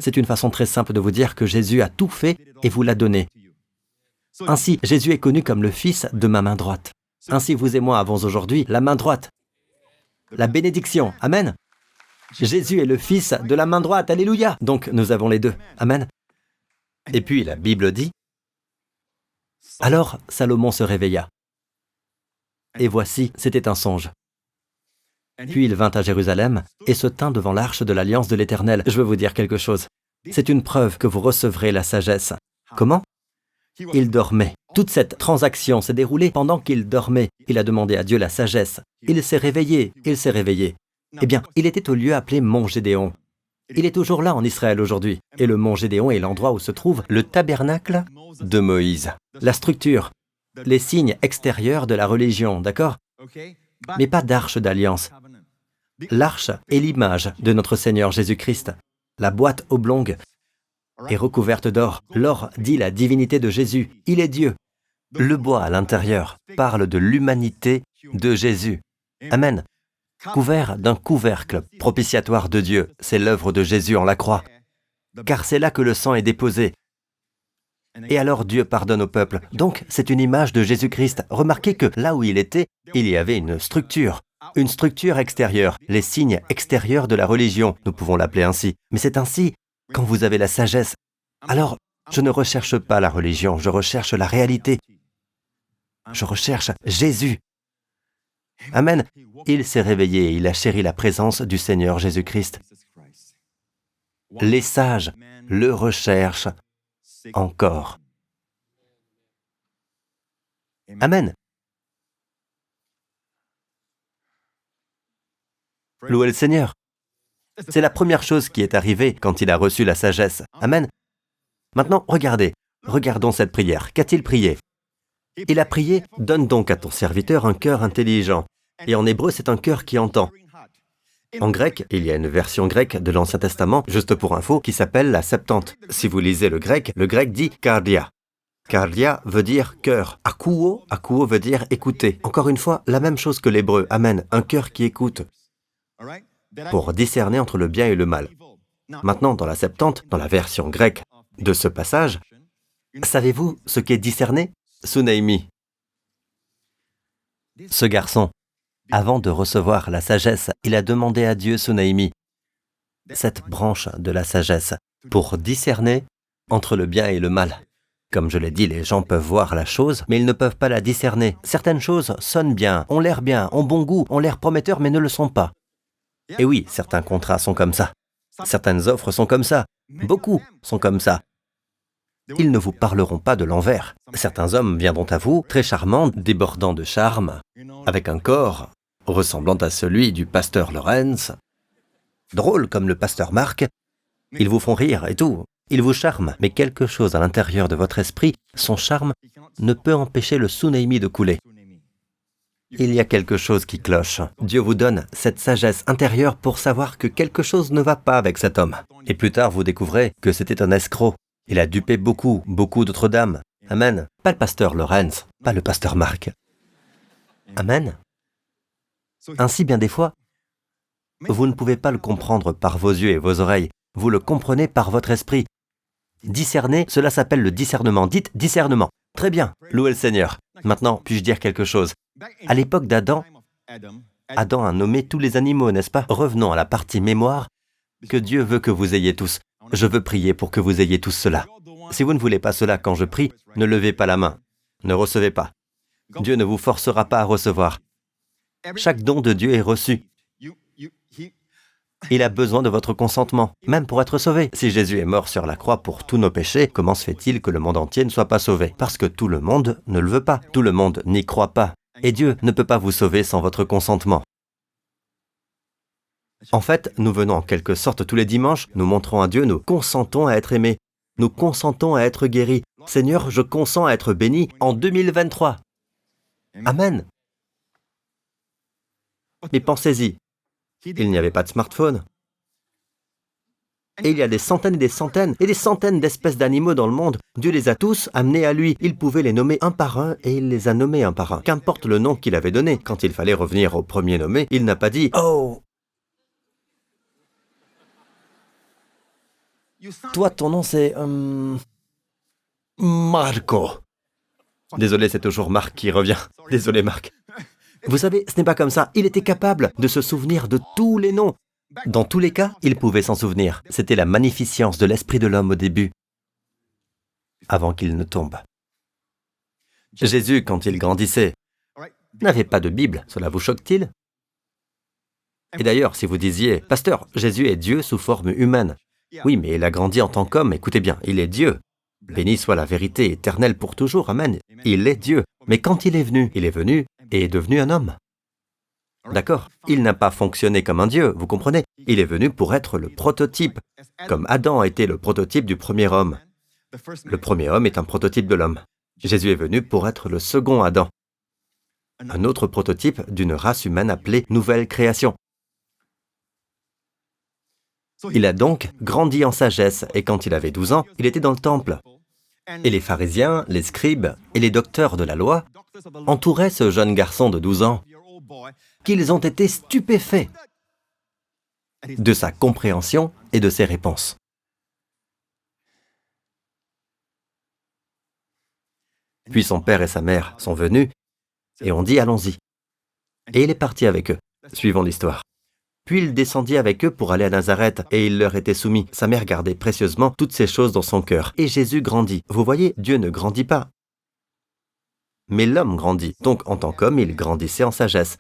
C'est une façon très simple de vous dire que Jésus a tout fait et vous l'a donné. Ainsi, Jésus est connu comme le Fils de ma main droite. Ainsi, vous et moi avons aujourd'hui la main droite. La bénédiction. Amen. Jésus est le Fils de la main droite. Alléluia. Donc, nous avons les deux. Amen. Et puis, la Bible dit, « Alors, Salomon se réveilla. Et voici, c'était un songe. Puis il vint à Jérusalem et se tint devant l'arche de l'Alliance de l'Éternel. » Je veux vous dire quelque chose. C'est une preuve que vous recevrez la sagesse. Comment? Il dormait. Toute cette transaction s'est déroulée pendant qu'il dormait. Il a demandé à Dieu la sagesse. Il s'est réveillé. Eh bien, il était au lieu appelé Mont Gédéon. Il est toujours là en Israël aujourd'hui. Et le Mont Gédéon est l'endroit où se trouve le tabernacle de Moïse. La structure, les signes extérieurs de la religion, d'accord? Mais pas d'arche d'alliance. L'arche est l'image de notre Seigneur Jésus-Christ. La boîte oblongue est recouverte d'or. L'or dit la divinité de Jésus. Il est Dieu. Le bois à l'intérieur parle de l'humanité de Jésus. Amen. Couvert d'un couvercle propitiatoire de Dieu. C'est l'œuvre de Jésus en la croix. Car c'est là que le sang est déposé. Et alors Dieu pardonne au peuple. Donc, c'est une image de Jésus-Christ. Remarquez que là où il était, il y avait une structure extérieure, les signes extérieurs de la religion, nous pouvons l'appeler ainsi. Mais c'est ainsi, quand vous avez la sagesse. Alors, je ne recherche pas la religion, je recherche la réalité. Je recherche Jésus. Amen. Il s'est réveillé et il a chéri la présence du Seigneur Jésus-Christ. Les sages le recherchent encore. Amen. Louez le Seigneur. C'est la première chose qui est arrivée quand il a reçu la sagesse. Amen. Maintenant, regardons cette prière. Qu'a-t-il prié? Il a prié, « Donne donc à ton serviteur un cœur intelligent. » Et en hébreu, c'est un cœur qui entend. En grec, il y a une version grecque de l'Ancien Testament, juste pour info, qui s'appelle la Septante. Si vous lisez le grec dit « kardia ». Kardia veut dire « cœur ». Akouo veut dire « écouter ». Encore une fois, la même chose que l'hébreu. Amen. Un cœur qui écoute. Pour discerner entre le bien et le mal. Maintenant, dans la Septante, dans la version grecque de ce passage, savez-vous ce qu'est discerner? Sunaimi. Ce garçon, avant de recevoir la sagesse, il a demandé à Dieu Sunaimi, cette branche de la sagesse, pour discerner entre le bien et le mal. Comme je l'ai dit, les gens peuvent voir la chose, mais ils ne peuvent pas la discerner. Certaines choses sonnent bien, ont l'air bien, ont bon goût, ont l'air prometteurs, mais ne le sont pas. Et oui, certains contrats sont comme ça. Certaines offres sont comme ça. Beaucoup sont comme ça. Ils ne vous parleront pas de l'envers. Certains hommes viendront à vous, très charmants, débordant de charme, avec un corps ressemblant à celui du pasteur Lorenz, drôle comme le pasteur Marc. Ils vous font rire et tout. Ils vous charment, mais quelque chose à l'intérieur de votre esprit, son charme, ne peut empêcher le tsunami de couler. Il y a quelque chose qui cloche. Dieu vous donne cette sagesse intérieure pour savoir que quelque chose ne va pas avec cet homme. Et plus tard, vous découvrez que c'était un escroc. Il a dupé beaucoup d'autres dames. Amen. Pas le pasteur Lorenz, pas le pasteur Marc. Amen. Ainsi, bien des fois, vous ne pouvez pas le comprendre par vos yeux et vos oreilles. Vous le comprenez par votre esprit. Discerner, cela s'appelle le discernement. Dites discernement. Très bien, louez le Seigneur. Maintenant, puis-je dire quelque chose? À l'époque d'Adam, Adam a nommé tous les animaux, n'est-ce pas? Revenons à la partie mémoire que Dieu veut que vous ayez tous. Je veux prier pour que vous ayez tous cela. Si vous ne voulez pas cela quand je prie, ne levez pas la main. Ne recevez pas. Dieu ne vous forcera pas à recevoir. Chaque don de Dieu est reçu. Il a besoin de votre consentement, même pour être sauvé. Si Jésus est mort sur la croix pour tous nos péchés, comment se fait-il que le monde entier ne soit pas sauvé? Parce que tout le monde ne le veut pas. Tout le monde n'y croit pas. Et Dieu ne peut pas vous sauver sans votre consentement. En fait, nous venons en quelque sorte tous les dimanches, nous montrons à Dieu, nous consentons à être aimés. Nous consentons à être guéris. Seigneur, je consens à être béni en 2023. Amen. Mais pensez-y, il n'y avait pas de smartphone. Et il y a des centaines et des centaines d'espèces d'animaux dans le monde. Dieu les a tous amenés à lui. Il pouvait les nommer un par un et il les a nommés un par un. Qu'importe le nom qu'il avait donné, quand il fallait revenir au premier nommé, il n'a pas dit « Oh, toi ton nom c'est... Marco. » Désolé, c'est toujours Marc qui revient. Désolé Marc. Vous savez, ce n'est pas comme ça. Il était capable de se souvenir de tous les noms. Dans tous les cas, il pouvait s'en souvenir. C'était la magnificence de l'esprit de l'homme au début, avant qu'il ne tombe. Jésus, quand il grandissait, n'avait pas de Bible. Cela vous choque-t-il? Et d'ailleurs, si vous disiez, « Pasteur, Jésus est Dieu sous forme humaine. » Oui, mais il a grandi en tant qu'homme. Écoutez bien, il est Dieu. Béni soit la vérité éternelle pour toujours. Amen. Il est Dieu. Mais quand il est venu et est devenu un homme. D'accord? Il n'a pas fonctionné comme un Dieu, vous comprenez? Il est venu pour être le prototype, comme Adam a été le prototype du premier homme. Le premier homme est un prototype de l'homme. Jésus est venu pour être le second Adam, un autre prototype d'une race humaine appelée nouvelle création. Il a donc grandi en sagesse, et quand il avait 12 ans, il était dans le temple. Et les pharisiens, les scribes et les docteurs de la loi entouraient ce jeune garçon de 12 ans, qu'ils ont été stupéfaits de sa compréhension et de ses réponses. Puis son père et sa mère sont venus et ont dit « Allons-y ». Et il est parti avec eux. Suivons l'histoire. Puis il descendit avec eux pour aller à Nazareth, et il leur était soumis. Sa mère gardait précieusement toutes ces choses dans son cœur. Et Jésus grandit. Vous voyez, Dieu ne grandit pas. Mais l'homme grandit. Donc, en tant qu'homme, il grandissait en sagesse,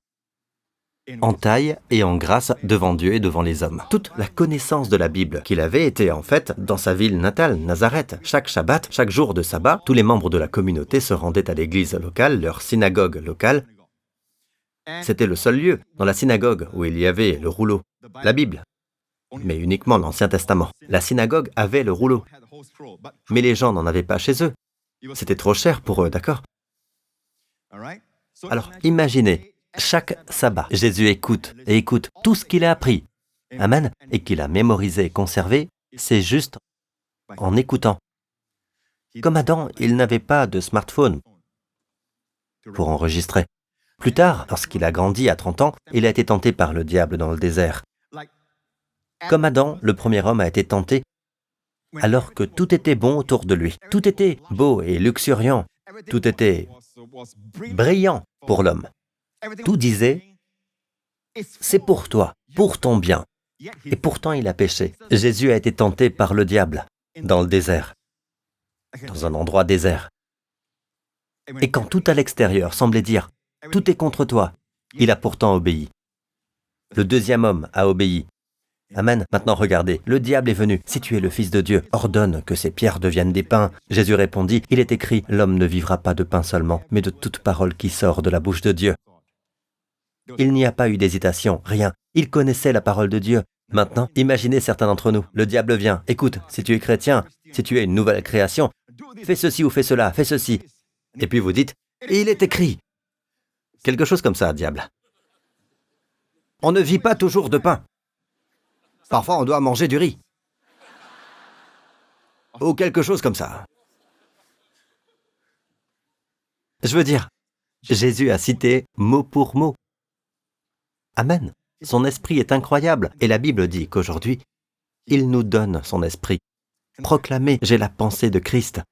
en taille et en grâce devant Dieu et devant les hommes. Toute la connaissance de la Bible qu'il avait était en fait dans sa ville natale, Nazareth. Chaque Shabbat, chaque jour de sabbat, tous les membres de la communauté se rendaient à l'église locale, leur synagogue locale. C'était le seul lieu, dans la synagogue, où il y avait le rouleau, la Bible, mais uniquement l'Ancien Testament. La synagogue avait le rouleau, mais les gens n'en avaient pas chez eux. C'était trop cher pour eux, d'accord? Alors, imaginez, chaque sabbat, Jésus écoute et écoute tout ce qu'il a appris, amen, et qu'il a mémorisé et conservé, c'est juste en écoutant. Comme Adam, il n'avait pas de smartphone pour enregistrer. Plus tard, lorsqu'il a grandi à 30 ans, il a été tenté par le diable dans le désert. Comme Adam, le premier homme a été tenté alors que tout était bon autour de lui. Tout était beau et luxuriant. Tout était brillant pour l'homme. Tout disait, c'est pour toi, pour ton bien. Et pourtant il a péché. Jésus a été tenté par le diable dans le désert, dans un endroit désert. Et quand tout à l'extérieur semblait dire, tout est contre toi, il a pourtant obéi. Le deuxième homme a obéi. Amen. Maintenant regardez, le diable est venu. Si tu es le Fils de Dieu, ordonne que ces pierres deviennent des pains. Jésus répondit, il est écrit, l'homme ne vivra pas de pain seulement, mais de toute parole qui sort de la bouche de Dieu. Il n'y a pas eu d'hésitation, rien. Il connaissait la parole de Dieu. Maintenant, imaginez certains d'entre nous. Le diable vient. Écoute, si tu es chrétien, si tu es une nouvelle création, fais ceci ou fais cela, fais ceci. Et puis vous dites, il est écrit. Quelque chose comme ça, diable. On ne vit pas toujours de pain. Parfois, on doit manger du riz. Ou quelque chose comme ça. Je veux dire, Jésus a cité mot pour mot. Amen. Son esprit est incroyable. Et la Bible dit qu'aujourd'hui, il nous donne son esprit. Proclamez, j'ai la pensée de Christ.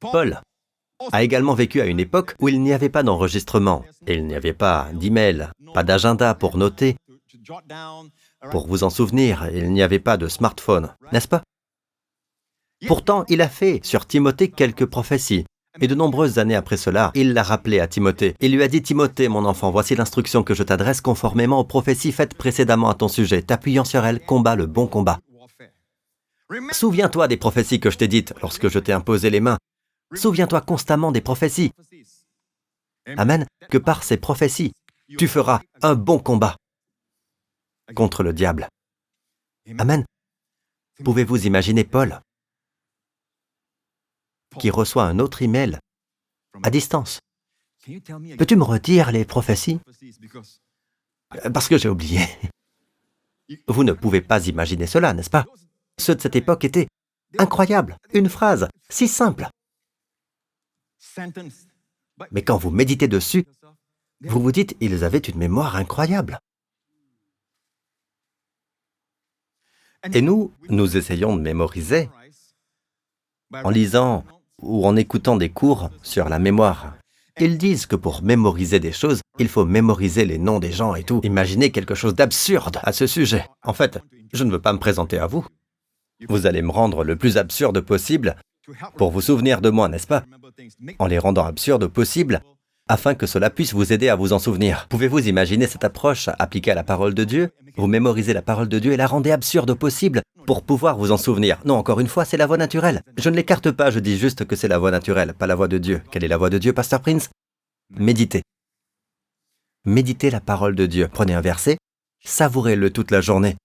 Paul a également vécu à une époque où il n'y avait pas d'enregistrement, et il n'y avait pas d'email, pas d'agenda pour noter, pour vous en souvenir, et il n'y avait pas de smartphone, n'est-ce pas? Pourtant, il a fait sur Timothée quelques prophéties. Et de nombreuses années après cela, il l'a rappelé à Timothée. Il lui a dit, « Timothée, mon enfant, voici l'instruction que je t'adresse conformément aux prophéties faites précédemment à ton sujet. T'appuyant sur elles, combat le bon combat. Souviens-toi des prophéties que je t'ai dites lorsque je t'ai imposé les mains. Souviens-toi constamment des prophéties. Amen. Que par ces prophéties, tu feras un bon combat contre le diable. Amen. Pouvez-vous imaginer Paul qui reçoit un autre email à distance? Peux-tu me redire les prophéties? Parce que j'ai oublié. Vous ne pouvez pas imaginer cela, n'est-ce pas? Ceux de cette époque étaient incroyables. Une phrase, si simple. Mais quand vous méditez dessus, vous vous dites, ils avaient une mémoire incroyable. Et nous essayons de mémoriser en lisant ou en écoutant des cours sur la mémoire. Ils disent que pour mémoriser des choses, il faut mémoriser les noms des gens et tout. Imaginez quelque chose d'absurde à ce sujet. En fait, je ne veux pas me présenter à vous. Vous allez me rendre le plus absurde possible pour vous souvenir de moi, n'est-ce pas? En les rendant absurdes possible, afin que cela puisse vous aider à vous en souvenir. Pouvez-vous imaginer cette approche appliquée à la parole de Dieu? Vous mémorisez la parole de Dieu et la rendez absurde possible pour pouvoir vous en souvenir. Non, encore une fois, c'est la voie naturelle. Je ne l'écarte pas, je dis juste que c'est la voie naturelle, pas la voie de Dieu. Quelle est la voie de Dieu, Pasteur Prince? Méditez. Méditez la parole de Dieu. Prenez un verset, savourez-le toute la journée.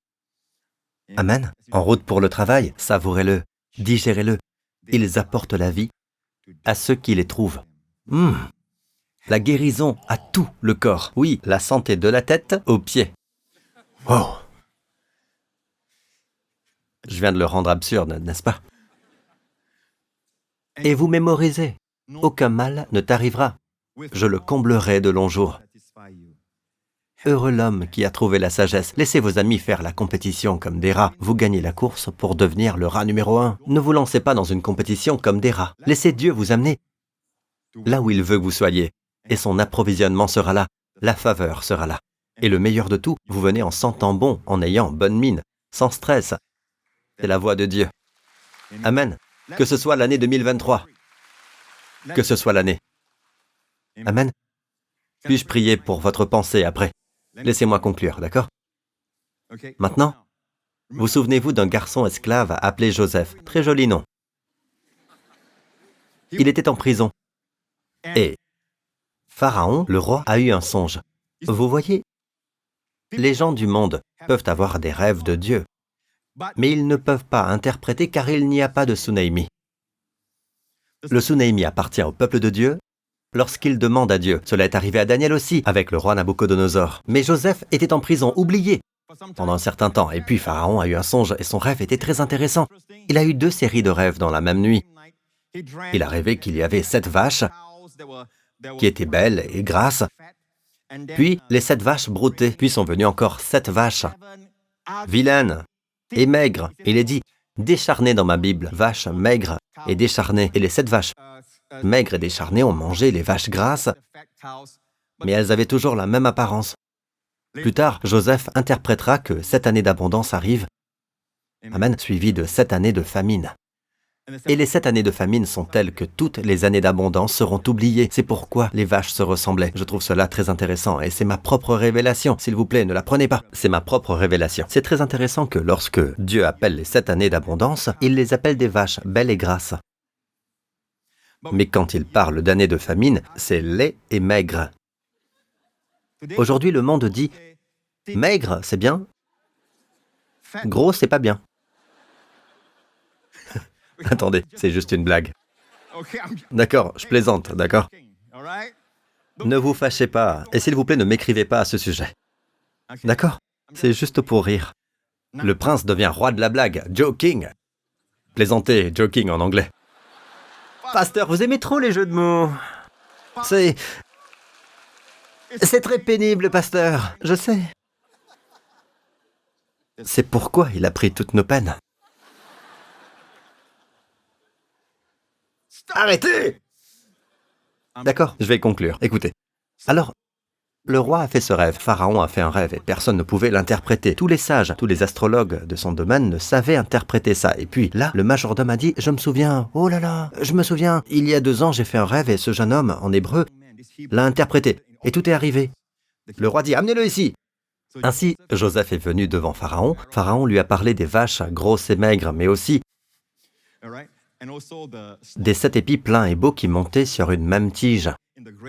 Amen. En route pour le travail, savourez-le, digérez-le. Ils apportent la vie à ceux qui les trouvent. La guérison à tout le corps. Oui, la santé de la tête aux pieds. Oh! Je viens de le rendre absurde, n'est-ce pas? Et vous mémorisez. Aucun mal ne t'arrivera. Je le comblerai de longs jours. Heureux l'homme qui a trouvé la sagesse. Laissez vos amis faire la compétition comme des rats. Vous gagnez la course pour devenir le rat numéro 1. Ne vous lancez pas dans une compétition comme des rats. Laissez Dieu vous amener là où il veut que vous soyez. Et son approvisionnement sera là. La faveur sera là. Et le meilleur de tout, vous venez en sentant bon, en ayant bonne mine, sans stress. C'est la voie de Dieu. Amen. Que ce soit l'année 2023. Que ce soit l'année. Amen. Puis-je prier pour votre pensée après? Laissez-moi conclure, d'accord? Maintenant, vous souvenez-vous d'un garçon esclave appelé Joseph? Très joli nom. Il était en prison. Et Pharaon, le roi, a eu un songe. Vous voyez, les gens du monde peuvent avoir des rêves de Dieu, mais ils ne peuvent pas interpréter car il n'y a pas de Sunaimi. Le Sunaimi appartient au peuple de Dieu lorsqu'il demande à Dieu. Cela est arrivé à Daniel aussi, avec le roi Nabuchodonosor. Mais Joseph était en prison, oublié, pendant un certain temps. Et puis Pharaon a eu un songe et son rêve était très intéressant. Il a eu 2 séries de rêves dans la même nuit. Il a rêvé qu'il y avait 7 vaches qui étaient belles et grasses. Puis les 7 vaches broutaient. Puis sont venues encore 7 vaches vilaines et maigres. Il est dit, décharnées dans ma Bible, vaches maigres et décharnées. Et les 7 vaches maigres et décharnées ont mangé les vaches grasses, mais elles avaient toujours la même apparence. Plus tard, Joseph interprétera que 7 années d'abondance arrivent, amen, suivies de 7 années de famine. Et les 7 années de famine sont telles que toutes les années d'abondance seront oubliées. C'est pourquoi les vaches se ressemblaient. Je trouve cela très intéressant et c'est ma propre révélation. S'il vous plaît, ne la prenez pas. C'est ma propre révélation. C'est très intéressant que lorsque Dieu appelle les 7 années d'abondance, il les appelle des vaches belles et grasses. Mais quand il parle d'années de famine, c'est laid et maigre. Aujourd'hui, le monde dit « maigre, c'est bien, gros, c'est pas bien ». Attendez, c'est juste une blague. D'accord, je plaisante, d'accord? Ne vous fâchez pas, et s'il vous plaît, ne m'écrivez pas à ce sujet. D'accord? C'est juste pour rire. Le prince devient roi de la blague, joking. Plaisanter, joking en anglais. Pasteur, vous aimez trop les jeux de mots. C'est très pénible, pasteur, je sais. C'est pourquoi il a pris toutes nos peines. Arrêtez! D'accord, je vais conclure. Écoutez. Alors, le roi a fait ce rêve, Pharaon a fait un rêve et personne ne pouvait l'interpréter. Tous les sages, tous les astrologues de son domaine ne savaient interpréter ça. Et puis là, le majordome a dit « Je me souviens, oh là là, je me souviens, il y a 2 ans j'ai fait un rêve et ce jeune homme, en hébreu, l'a interprété. Et tout est arrivé. » Le roi dit « Amenez-le ici !» Ainsi, Joseph est venu devant Pharaon. Pharaon lui a parlé des vaches grosses et maigres, mais aussi des 7 épis pleins et beaux qui montaient sur une même tige,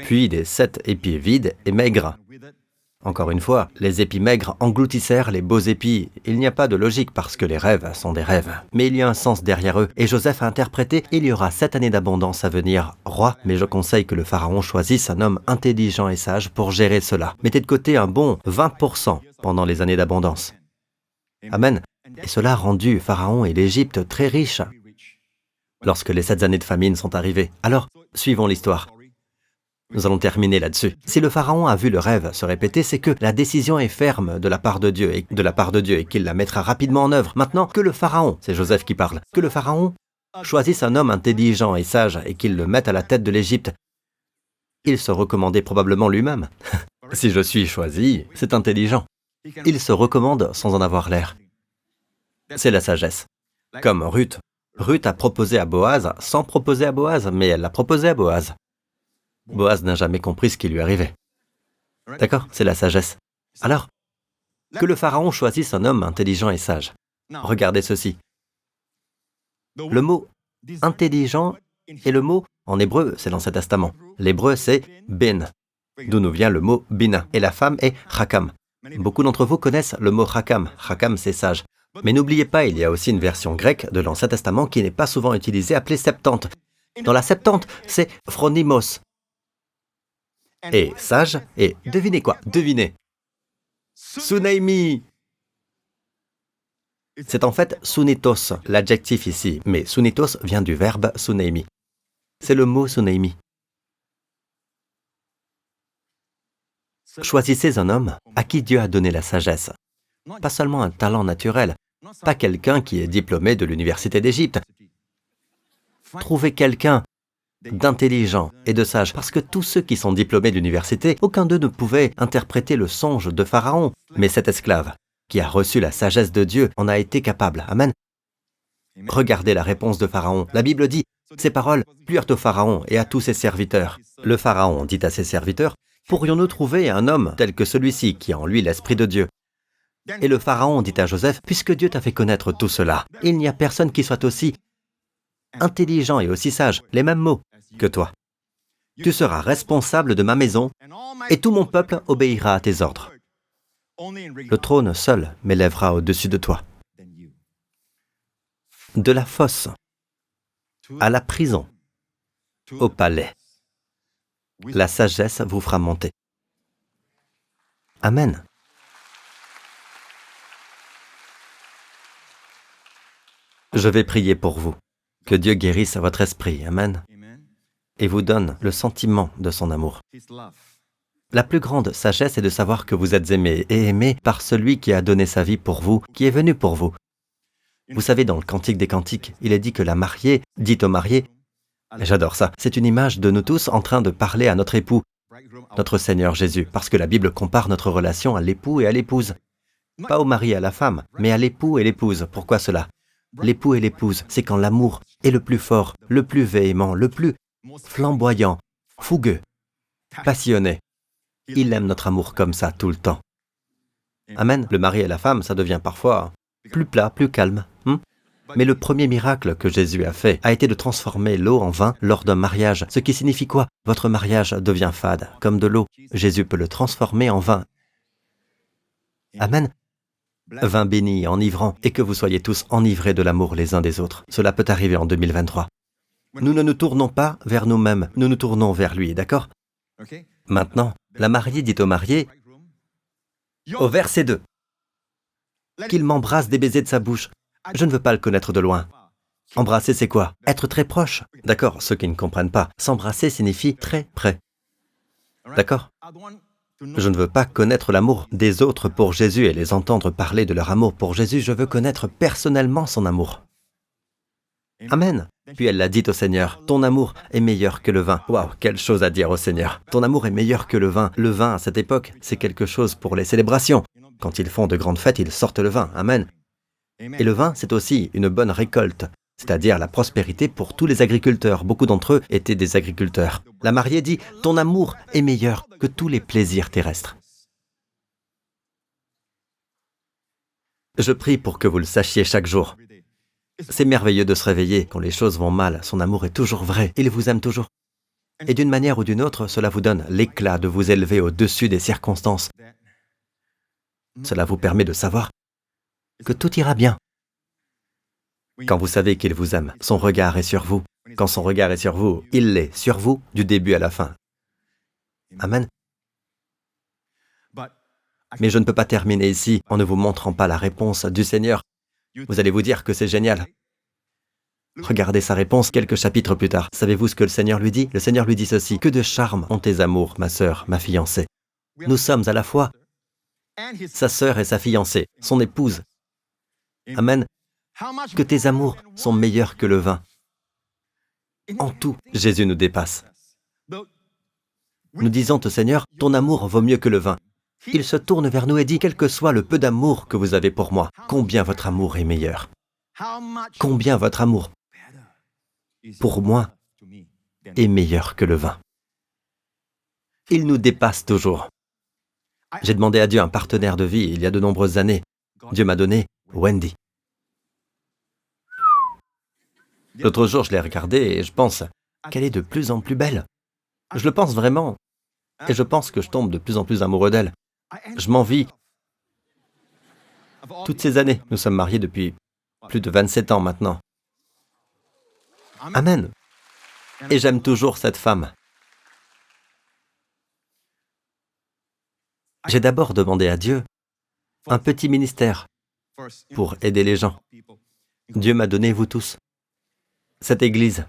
puis des 7 épis vides et maigres. Encore une fois, les épis maigres engloutissèrent les beaux épis. Il n'y a pas de logique parce que les rêves sont des rêves. Mais il y a un sens derrière eux. Et Joseph a interprété « Il y aura 7 années d'abondance à venir, roi, mais je conseille que le pharaon choisisse un homme intelligent et sage pour gérer cela. Mettez de côté un bon 20% pendant les années d'abondance. » Amen. Et cela a rendu Pharaon et l'Égypte très riches lorsque les 7 années de famine sont arrivées. Alors, suivons l'histoire. Nous allons terminer là-dessus. Si le pharaon a vu le rêve se répéter, c'est que la décision est ferme de la part de Dieu et qu'il la mettra rapidement en œuvre. Maintenant, que le pharaon, c'est Joseph qui parle, que le pharaon choisisse un homme intelligent et sage et qu'il le mette à la tête de l'Égypte, il se recommandait probablement lui-même. Si je suis choisi, c'est intelligent. Il se recommande sans en avoir l'air. C'est la sagesse. Comme Ruth. Ruth a proposé à Boaz sans proposer à Boaz, mais elle l'a proposé à Boaz. Boaz n'a jamais compris ce qui lui arrivait. D'accord? C'est la sagesse. Alors, que le pharaon choisisse un homme intelligent et sage. Regardez ceci. Le mot « intelligent » et le mot, en hébreu, c'est l'Ancien Testament. L'hébreu, c'est « bin », d'où nous vient le mot « bina ». Et la femme est « chakam ». Beaucoup d'entre vous connaissent le mot « chakam ». Chakam, c'est sage. Mais n'oubliez pas, il y a aussi une version grecque de l'Ancien Testament qui n'est pas souvent utilisée, appelée Septante. Dans la Septante, c'est « phronimos ». Et sage, et devinez quoi? Devinez. Suneimi. C'est en fait sunitos, l'adjectif ici, mais sunitos vient du verbe suneimi. C'est le mot suneimi. Choisissez un homme à qui Dieu a donné la sagesse. Pas seulement un talent naturel, pas quelqu'un qui est diplômé de l'Université d'Égypte. Trouvez quelqu'un d'intelligent et de sage, parce que tous ceux qui sont diplômés d'université, aucun d'eux ne pouvait interpréter le songe de Pharaon. Mais cet esclave, qui a reçu la sagesse de Dieu, en a été capable. Amen. Regardez la réponse de Pharaon. La Bible dit, ces paroles plurent au Pharaon et à tous ses serviteurs. Le Pharaon dit à ses serviteurs, pourrions-nous trouver un homme tel que celui-ci, qui a en lui l'Esprit de Dieu? Et le Pharaon dit à Joseph, puisque Dieu t'a fait connaître tout cela, il n'y a personne qui soit aussi intelligent et aussi sage, les mêmes mots, que toi. Tu seras responsable de ma maison et tout mon peuple obéira à tes ordres. Le trône seul m'élèvera au-dessus de toi. De la fosse à la prison, au palais, la sagesse vous fera monter. Amen. Je vais prier pour vous. Que Dieu guérisse votre esprit. Amen. Et vous donne le sentiment de son amour. La plus grande sagesse est de savoir que vous êtes aimé et aimé par celui qui a donné sa vie pour vous, qui est venu pour vous. Vous savez, dans le Cantique des Cantiques, il est dit que la mariée dit au marié, j'adore ça, c'est une image de nous tous en train de parler à notre époux, notre Seigneur Jésus, parce que la Bible compare notre relation à l'époux et à l'épouse. Pas au mari et à la femme, mais à l'époux et l'épouse. Pourquoi cela? L'époux et l'épouse, c'est quand l'amour est le plus fort, le plus véhément, le plus flamboyant, fougueux, passionné. Il aime notre amour comme ça tout le temps. Amen. Le mari et la femme, ça devient parfois plus plat, plus calme. Mais le premier miracle que Jésus a fait a été de transformer l'eau en vin lors d'un mariage. Ce qui signifie quoi? Votre mariage devient fade, comme de l'eau. Jésus peut le transformer en vin. Amen. Vin béni, enivrant, et que vous soyez tous enivrés de l'amour les uns des autres. Cela peut arriver en 2023. Nous ne nous tournons pas vers nous-mêmes, nous nous tournons vers lui, d'accord? Maintenant, la mariée dit au marié, au verset 2, qu'il m'embrasse des baisers de sa bouche. Je ne veux pas le connaître de loin. Embrasser, c'est quoi? Être très proche. D'accord, ceux qui ne comprennent pas, s'embrasser signifie très près. D'accord? Je ne veux pas connaître l'amour des autres pour Jésus et les entendre parler de leur amour pour Jésus. Je veux connaître personnellement son amour. Amen. Puis elle l'a dit au Seigneur, ton amour est meilleur que le vin. Waouh, quelle chose à dire au Seigneur. Ton amour est meilleur que le vin. Le vin, à cette époque, c'est quelque chose pour les célébrations. Quand ils font de grandes fêtes, ils sortent le vin. Amen. Et le vin, c'est aussi une bonne récolte, c'est-à-dire la prospérité pour tous les agriculteurs. Beaucoup d'entre eux étaient des agriculteurs. La mariée dit, ton amour est meilleur que tous les plaisirs terrestres. Je prie pour que vous le sachiez chaque jour. C'est merveilleux de se réveiller quand les choses vont mal. Son amour est toujours vrai. Il vous aime toujours. Et d'une manière ou d'une autre, cela vous donne l'éclat de vous élever au-dessus des circonstances. Cela vous permet de savoir que tout ira bien. Quand vous savez qu'il vous aime, son regard est sur vous. Quand son regard est sur vous, il l'est sur vous du début à la fin. Amen. Mais je ne peux pas terminer ici en ne vous montrant pas la réponse du Seigneur. Vous allez vous dire que c'est génial. Regardez sa réponse quelques chapitres plus tard. Savez-vous ce que le Seigneur lui dit? Le Seigneur lui dit ceci. Que de charme ont tes amours, ma sœur, ma fiancée. Nous sommes à la fois sa sœur et sa fiancée, son épouse. Amen. Que tes amours sont meilleurs que le vin. En tout, Jésus nous dépasse. Nous disons au Seigneur, ton amour vaut mieux que le vin. Il se tourne vers nous et dit, quel que soit le peu d'amour que vous avez pour moi, combien votre amour est meilleur. Combien votre amour pour moi est meilleur que le vin. Il nous dépasse toujours. J'ai demandé à Dieu un partenaire de vie il y a de nombreuses années. Dieu m'a donné Wendy. L'autre jour, je l'ai regardée et je pense qu'elle est de plus en plus belle. Je le pense vraiment. Et je pense que je tombe de plus en plus amoureux d'elle. Je m'envie. Toutes ces années, nous sommes mariés depuis plus de 27 ans maintenant. Amen. Et j'aime toujours cette femme. J'ai d'abord demandé à Dieu un petit ministère pour aider les gens. Dieu m'a donné vous tous. Cette Église.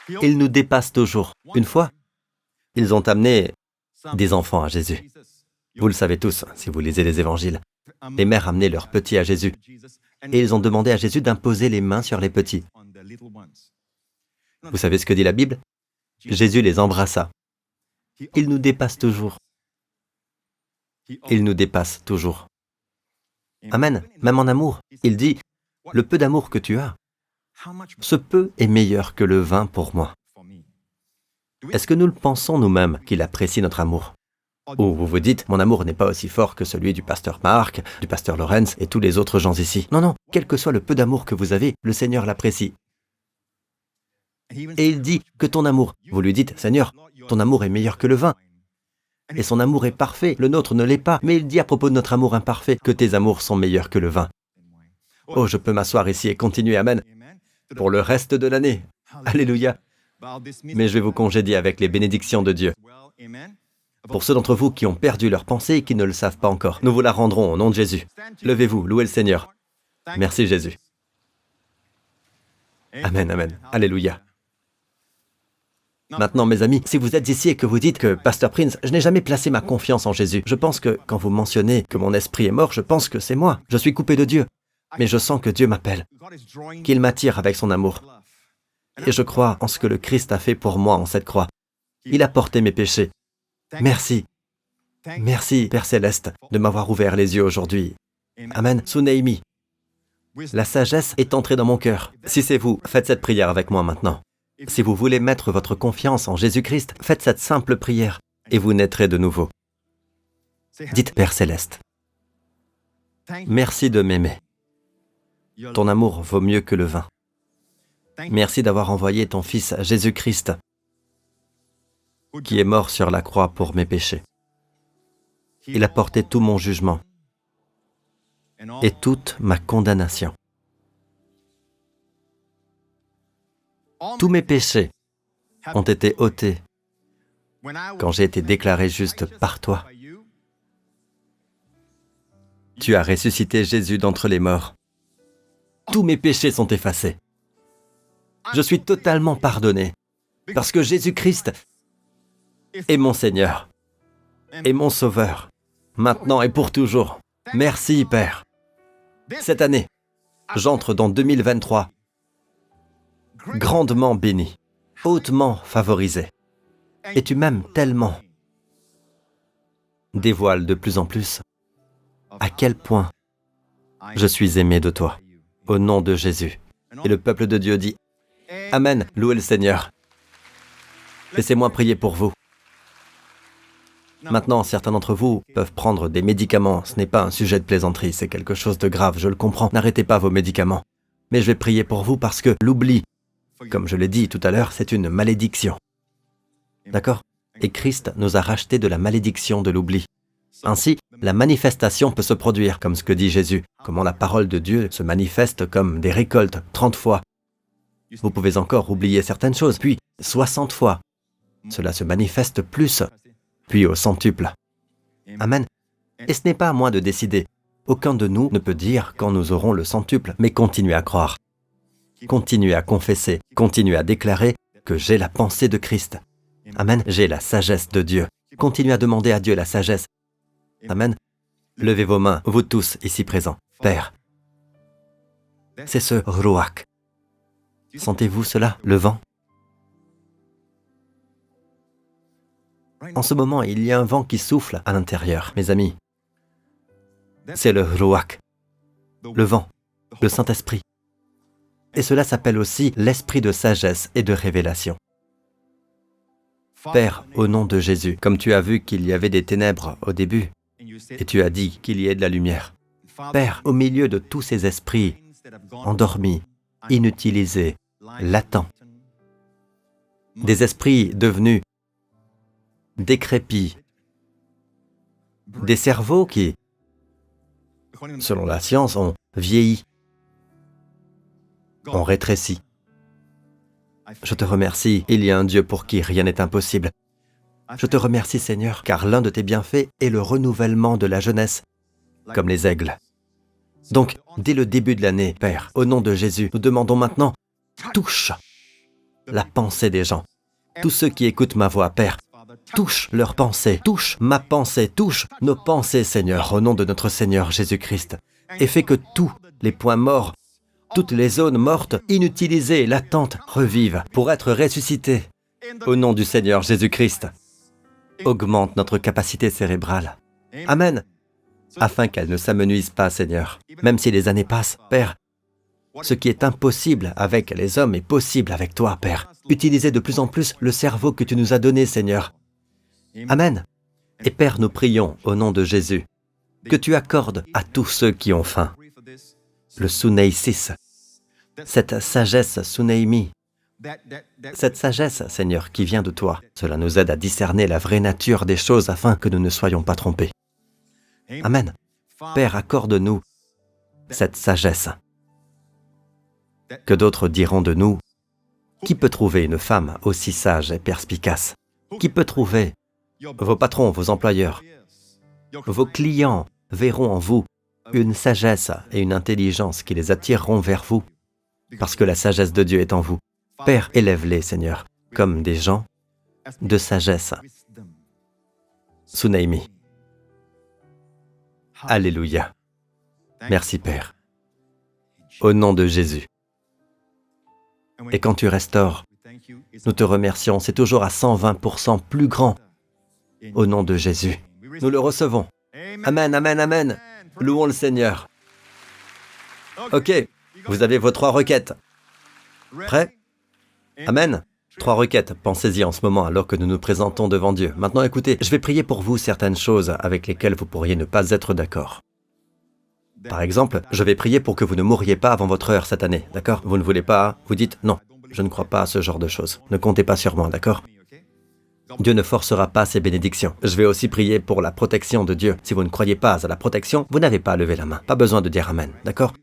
Ils nous dépassent toujours. Une fois, ils ont amené des enfants à Jésus. Vous le savez tous, si vous lisez les évangiles. Les mères amenaient leurs petits à Jésus. Et ils ont demandé à Jésus d'imposer les mains sur les petits. Vous savez ce que dit la Bible? Jésus les embrassa. Il nous dépasse toujours. Il nous dépasse toujours. Amen. Même en amour, il dit, le peu d'amour que tu as, ce peu est meilleur que le vin pour moi. Est-ce que nous le pensons nous-mêmes qu'il apprécie notre amour? Ou vous vous dites, mon amour n'est pas aussi fort que celui du pasteur Marc, du pasteur Lorenz et tous les autres gens ici. Non, non, quel que soit le peu d'amour que vous avez, le Seigneur l'apprécie. Et il dit que ton amour, vous lui dites, Seigneur, ton amour est meilleur que le vin. Et son amour est parfait, le nôtre ne l'est pas. Mais il dit à propos de notre amour imparfait, que tes amours sont meilleurs que le vin. Oh, je peux m'asseoir ici et continuer, amen, pour le reste de l'année. Alléluia. Mais je vais vous congédier avec les bénédictions de Dieu. Pour ceux d'entre vous qui ont perdu leur pensée et qui ne le savent pas encore, nous vous la rendrons au nom de Jésus. Levez-vous, louez le Seigneur. Merci Jésus. Amen, amen. Alléluia. Maintenant, mes amis, si vous êtes ici et que vous dites que, Pasteur Prince, je n'ai jamais placé ma confiance en Jésus, je pense que, quand vous mentionnez que mon esprit est mort, je pense que c'est moi. Je suis coupé de Dieu. Mais je sens que Dieu m'appelle, qu'il m'attire avec son amour. Et je crois en ce que le Christ a fait pour moi en cette croix. Il a porté mes péchés. Merci. Merci, Père Céleste, de m'avoir ouvert les yeux aujourd'hui. Amen. Suneimi. La sagesse est entrée dans mon cœur. Si c'est vous, faites cette prière avec moi maintenant. Si vous voulez mettre votre confiance en Jésus-Christ, faites cette simple prière et vous naîtrez de nouveau. Dites, Père Céleste, merci de m'aimer. Ton amour vaut mieux que le vin. Merci d'avoir envoyé ton Fils Jésus-Christ, qui est mort sur la croix pour mes péchés. Il a porté tout mon jugement et toute ma condamnation. Tous mes péchés ont été ôtés quand j'ai été déclaré juste par toi. Tu as ressuscité Jésus d'entre les morts. Tous mes péchés sont effacés. Je suis totalement pardonné parce que Jésus-Christ est mon Seigneur et mon Sauveur, maintenant et pour toujours. Merci, Père. Cette année, J'entre dans 2023 grandement béni, hautement favorisé. Et tu m'aimes tellement. Dévoile de plus en plus à quel point je suis aimé de toi, au nom de Jésus. Et le peuple de Dieu dit « Amen, louez le Seigneur. » Laissez-moi prier pour vous. Maintenant, certains d'entre vous peuvent prendre des médicaments. Ce n'est pas un sujet de plaisanterie, c'est quelque chose de grave, je le comprends. N'arrêtez pas vos médicaments. Mais je vais prier pour vous parce que l'oubli, comme je l'ai dit tout à l'heure, c'est une malédiction. D'accord? Et Christ nous a rachetés de la malédiction de l'oubli. Ainsi, la manifestation peut se produire, comme ce que dit Jésus, comment la parole de Dieu se manifeste comme des récoltes, 30 fois. Vous pouvez encore oublier certaines choses, puis 60 fois. Cela se manifeste plus, puis au centuple. Amen. Et ce n'est pas à moi de décider. Aucun de nous ne peut dire quand nous aurons le centuple, mais continuez à croire. Continuez à confesser, continuez à déclarer que j'ai la pensée de Christ. Amen. J'ai la sagesse de Dieu. Continuez à demander à Dieu la sagesse. Amen. Levez vos mains, vous tous ici présents. Père, c'est ce Ruach. Sentez-vous cela, le vent? En ce moment, il y a un vent qui souffle à l'intérieur, mes amis. C'est le Ruach, le vent, le Saint-Esprit. Et cela s'appelle aussi l'esprit de sagesse et de révélation. Père, au nom de Jésus, comme tu as vu qu'il y avait des ténèbres au début, et tu as dit qu'il y ait de la lumière. Père, au milieu de tous ces esprits endormis, inutilisés, latents, des esprits devenus décrépits, des cerveaux qui, selon la science, ont vieilli, ont rétréci. Je te remercie, il y a un Dieu pour qui rien n'est impossible. Je te remercie, Seigneur, car l'un de tes bienfaits est le renouvellement de la jeunesse, comme les aigles. Donc, dès le début de l'année, Père, au nom de Jésus, nous demandons maintenant, touche la pensée des gens. Tous ceux qui écoutent ma voix, Père, touche leurs pensées, touche ma pensée, touche nos pensées, Seigneur, au nom de notre Seigneur Jésus-Christ, et fais que tous les points morts, toutes les zones mortes, inutilisées, latentes, revivent pour être ressuscitées. Au nom du Seigneur Jésus-Christ, augmente notre capacité cérébrale. Amen. Afin qu'elle ne s'amenuise pas, Seigneur. Même si les années passent, Père, ce qui est impossible avec les hommes est possible avec toi, Père. Utilisez de plus en plus le cerveau que tu nous as donné, Seigneur. Amen. Et Père, nous prions au nom de Jésus que tu accordes à tous ceux qui ont faim le Suneisis, cette sagesse Suneimi, cette sagesse, Seigneur, qui vient de toi. Cela nous aide à discerner la vraie nature des choses afin que nous ne soyons pas trompés. Amen. Père, accorde-nous cette sagesse. Que d'autres diront de nous, qui peut trouver une femme aussi sage et perspicace? Qui peut trouver? Vos patrons, vos employeurs, vos clients verront en vous une sagesse et une intelligence qui les attireront vers vous, parce que la sagesse de Dieu est en vous. Père, élève-les, Seigneur, comme des gens de sagesse. Suneimi. Alléluia. Merci, Père. Au nom de Jésus. Et quand tu restaures, nous te remercions, c'est toujours à 120% plus grand. Au nom de Jésus. Nous le recevons. Amen, amen, amen. Louons le Seigneur. Ok, vous avez vos 3 requêtes. Prêts? Amen. 3 requêtes, pensez-y en ce moment alors que nous nous présentons devant Dieu. Maintenant écoutez, je vais prier pour vous certaines choses avec lesquelles vous pourriez ne pas être d'accord. Par exemple, je vais prier pour que vous ne mouriez pas avant votre heure cette année, d'accord? Vous ne voulez pas, vous dites non, je ne crois pas à ce genre de choses. Ne comptez pas sur moi, d'accord? Dieu ne forcera pas ses bénédictions. Je vais aussi prier pour la protection de Dieu. Si vous ne croyez pas à la protection, vous n'avez pas à lever la main. Pas besoin de dire Amen, d'accord?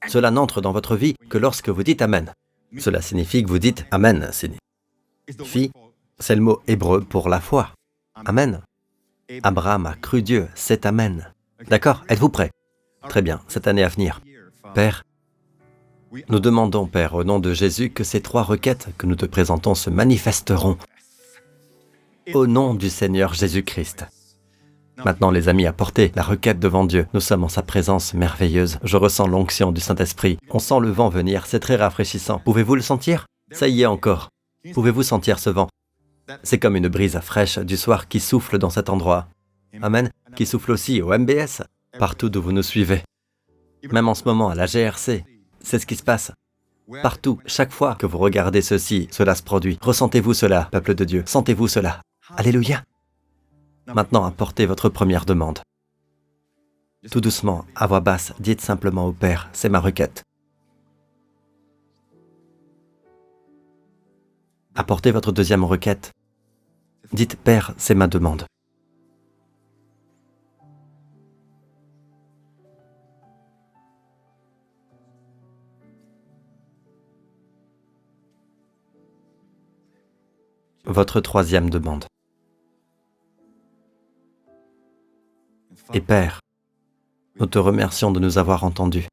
Cela n'entre dans votre vie que lorsque vous dites Amen. Cela signifie que vous dites Amen. Signifie, c'est le mot hébreu pour la foi. Amen. Abraham a cru Dieu, c'est Amen. D'accord? Êtes-vous prêts? Très bien, cette année à venir. Père, nous demandons, Père, au nom de Jésus, que ces 3 requêtes que nous te présentons se manifesteront au nom du Seigneur Jésus-Christ. Maintenant, les amis, apportez la requête devant Dieu. Nous sommes en sa présence merveilleuse. Je ressens l'onction du Saint-Esprit. On sent le vent venir, c'est très rafraîchissant. Pouvez-vous le sentir? Ça y est encore. Pouvez-vous sentir ce vent? C'est comme une brise fraîche du soir qui souffle dans cet endroit. Amen. Qui souffle aussi au MBS, partout d'où vous nous suivez. Même en ce moment, à la GRC, c'est ce qui se passe. Partout, chaque fois que vous regardez ceci, cela se produit. Ressentez-vous cela, peuple de Dieu. Sentez-vous cela. Alléluia. Maintenant, apportez votre première demande. Tout doucement, à voix basse, dites simplement au Père, c'est ma requête. Apportez votre deuxième requête. Dites, Père, c'est ma demande. Votre troisième demande. Et Père, nous te remercions de nous avoir entendus,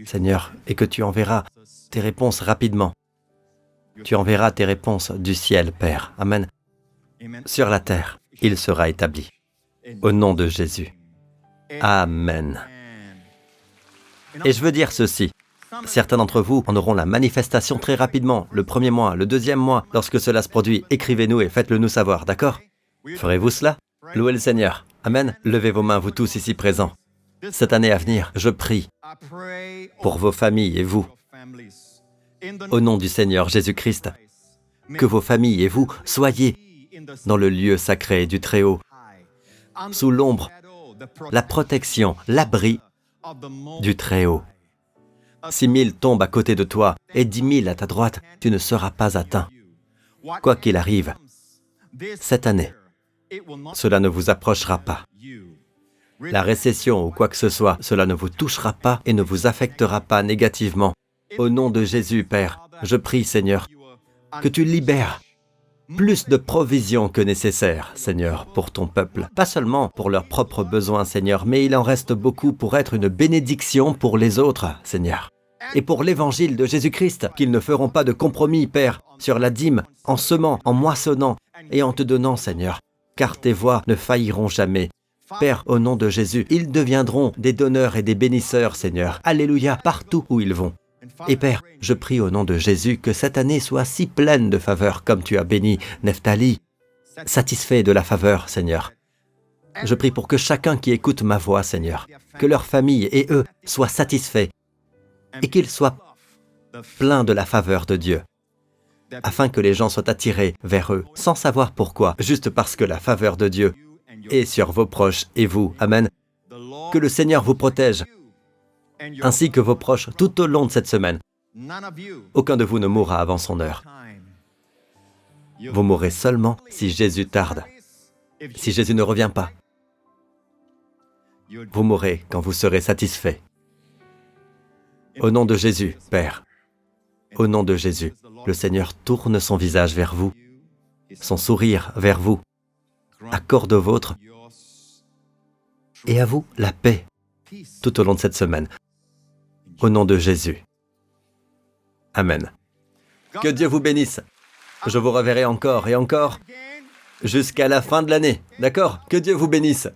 Seigneur, et que tu enverras tes réponses rapidement. Tu enverras tes réponses du ciel, Père. Amen. Sur la terre, il sera établi. Au nom de Jésus. Amen. Et je veux dire ceci. Certains d'entre vous en auront la manifestation très rapidement, le premier mois, le deuxième mois. Lorsque cela se produit, écrivez-nous et faites-le nous savoir, d'accord? Ferez-vous cela? Louez le Seigneur. Amen. Levez vos mains, vous tous ici présents. Cette année à venir, je prie pour vos familles et vous. Au nom du Seigneur Jésus-Christ, que vos familles et vous soyez dans le lieu sacré du Très-Haut, sous l'ombre, la protection, l'abri du Très-Haut. 6 000 tombent à côté de toi et 10 000 à ta droite, tu ne seras pas atteint. Quoi qu'il arrive, cette année, cela ne vous approchera pas. La récession ou quoi que ce soit, cela ne vous touchera pas et ne vous affectera pas négativement. Au nom de Jésus, Père, je prie, Seigneur, que tu libères plus de provisions que nécessaire, Seigneur, pour ton peuple. Pas seulement pour leurs propres besoins, Seigneur, mais il en reste beaucoup pour être une bénédiction pour les autres, Seigneur. Et pour l'évangile de Jésus-Christ, qu'ils ne feront pas de compromis, Père, sur la dîme, en semant, en moissonnant et en te donnant, Seigneur, car tes voies ne failliront jamais. Père, au nom de Jésus, ils deviendront des donneurs et des bénisseurs, Seigneur. Alléluia, partout où ils vont. Et Père, je prie au nom de Jésus que cette année soit si pleine de faveur comme tu as béni Nephtali, satisfait de la faveur, Seigneur. Je prie pour que chacun qui écoute ma voix, Seigneur, que leur famille et eux soient satisfaits et qu'ils soient pleins de la faveur de Dieu, afin que les gens soient attirés vers eux, sans savoir pourquoi, juste parce que la faveur de Dieu est sur vos proches et vous. Amen. Que le Seigneur vous protège, ainsi que vos proches tout au long de cette semaine. Aucun de vous ne mourra avant son heure. Vous mourrez seulement si Jésus tarde, si Jésus ne revient pas. Vous mourrez quand vous serez satisfait. Au nom de Jésus, Père, au nom de Jésus, le Seigneur tourne son visage vers vous, son sourire vers vous, accorde au vôtre, et à vous la paix tout au long de cette semaine. Au nom de Jésus. Amen. Que Dieu vous bénisse. Je vous reverrai encore et encore jusqu'à la fin de l'année. D'accord? Que Dieu vous bénisse.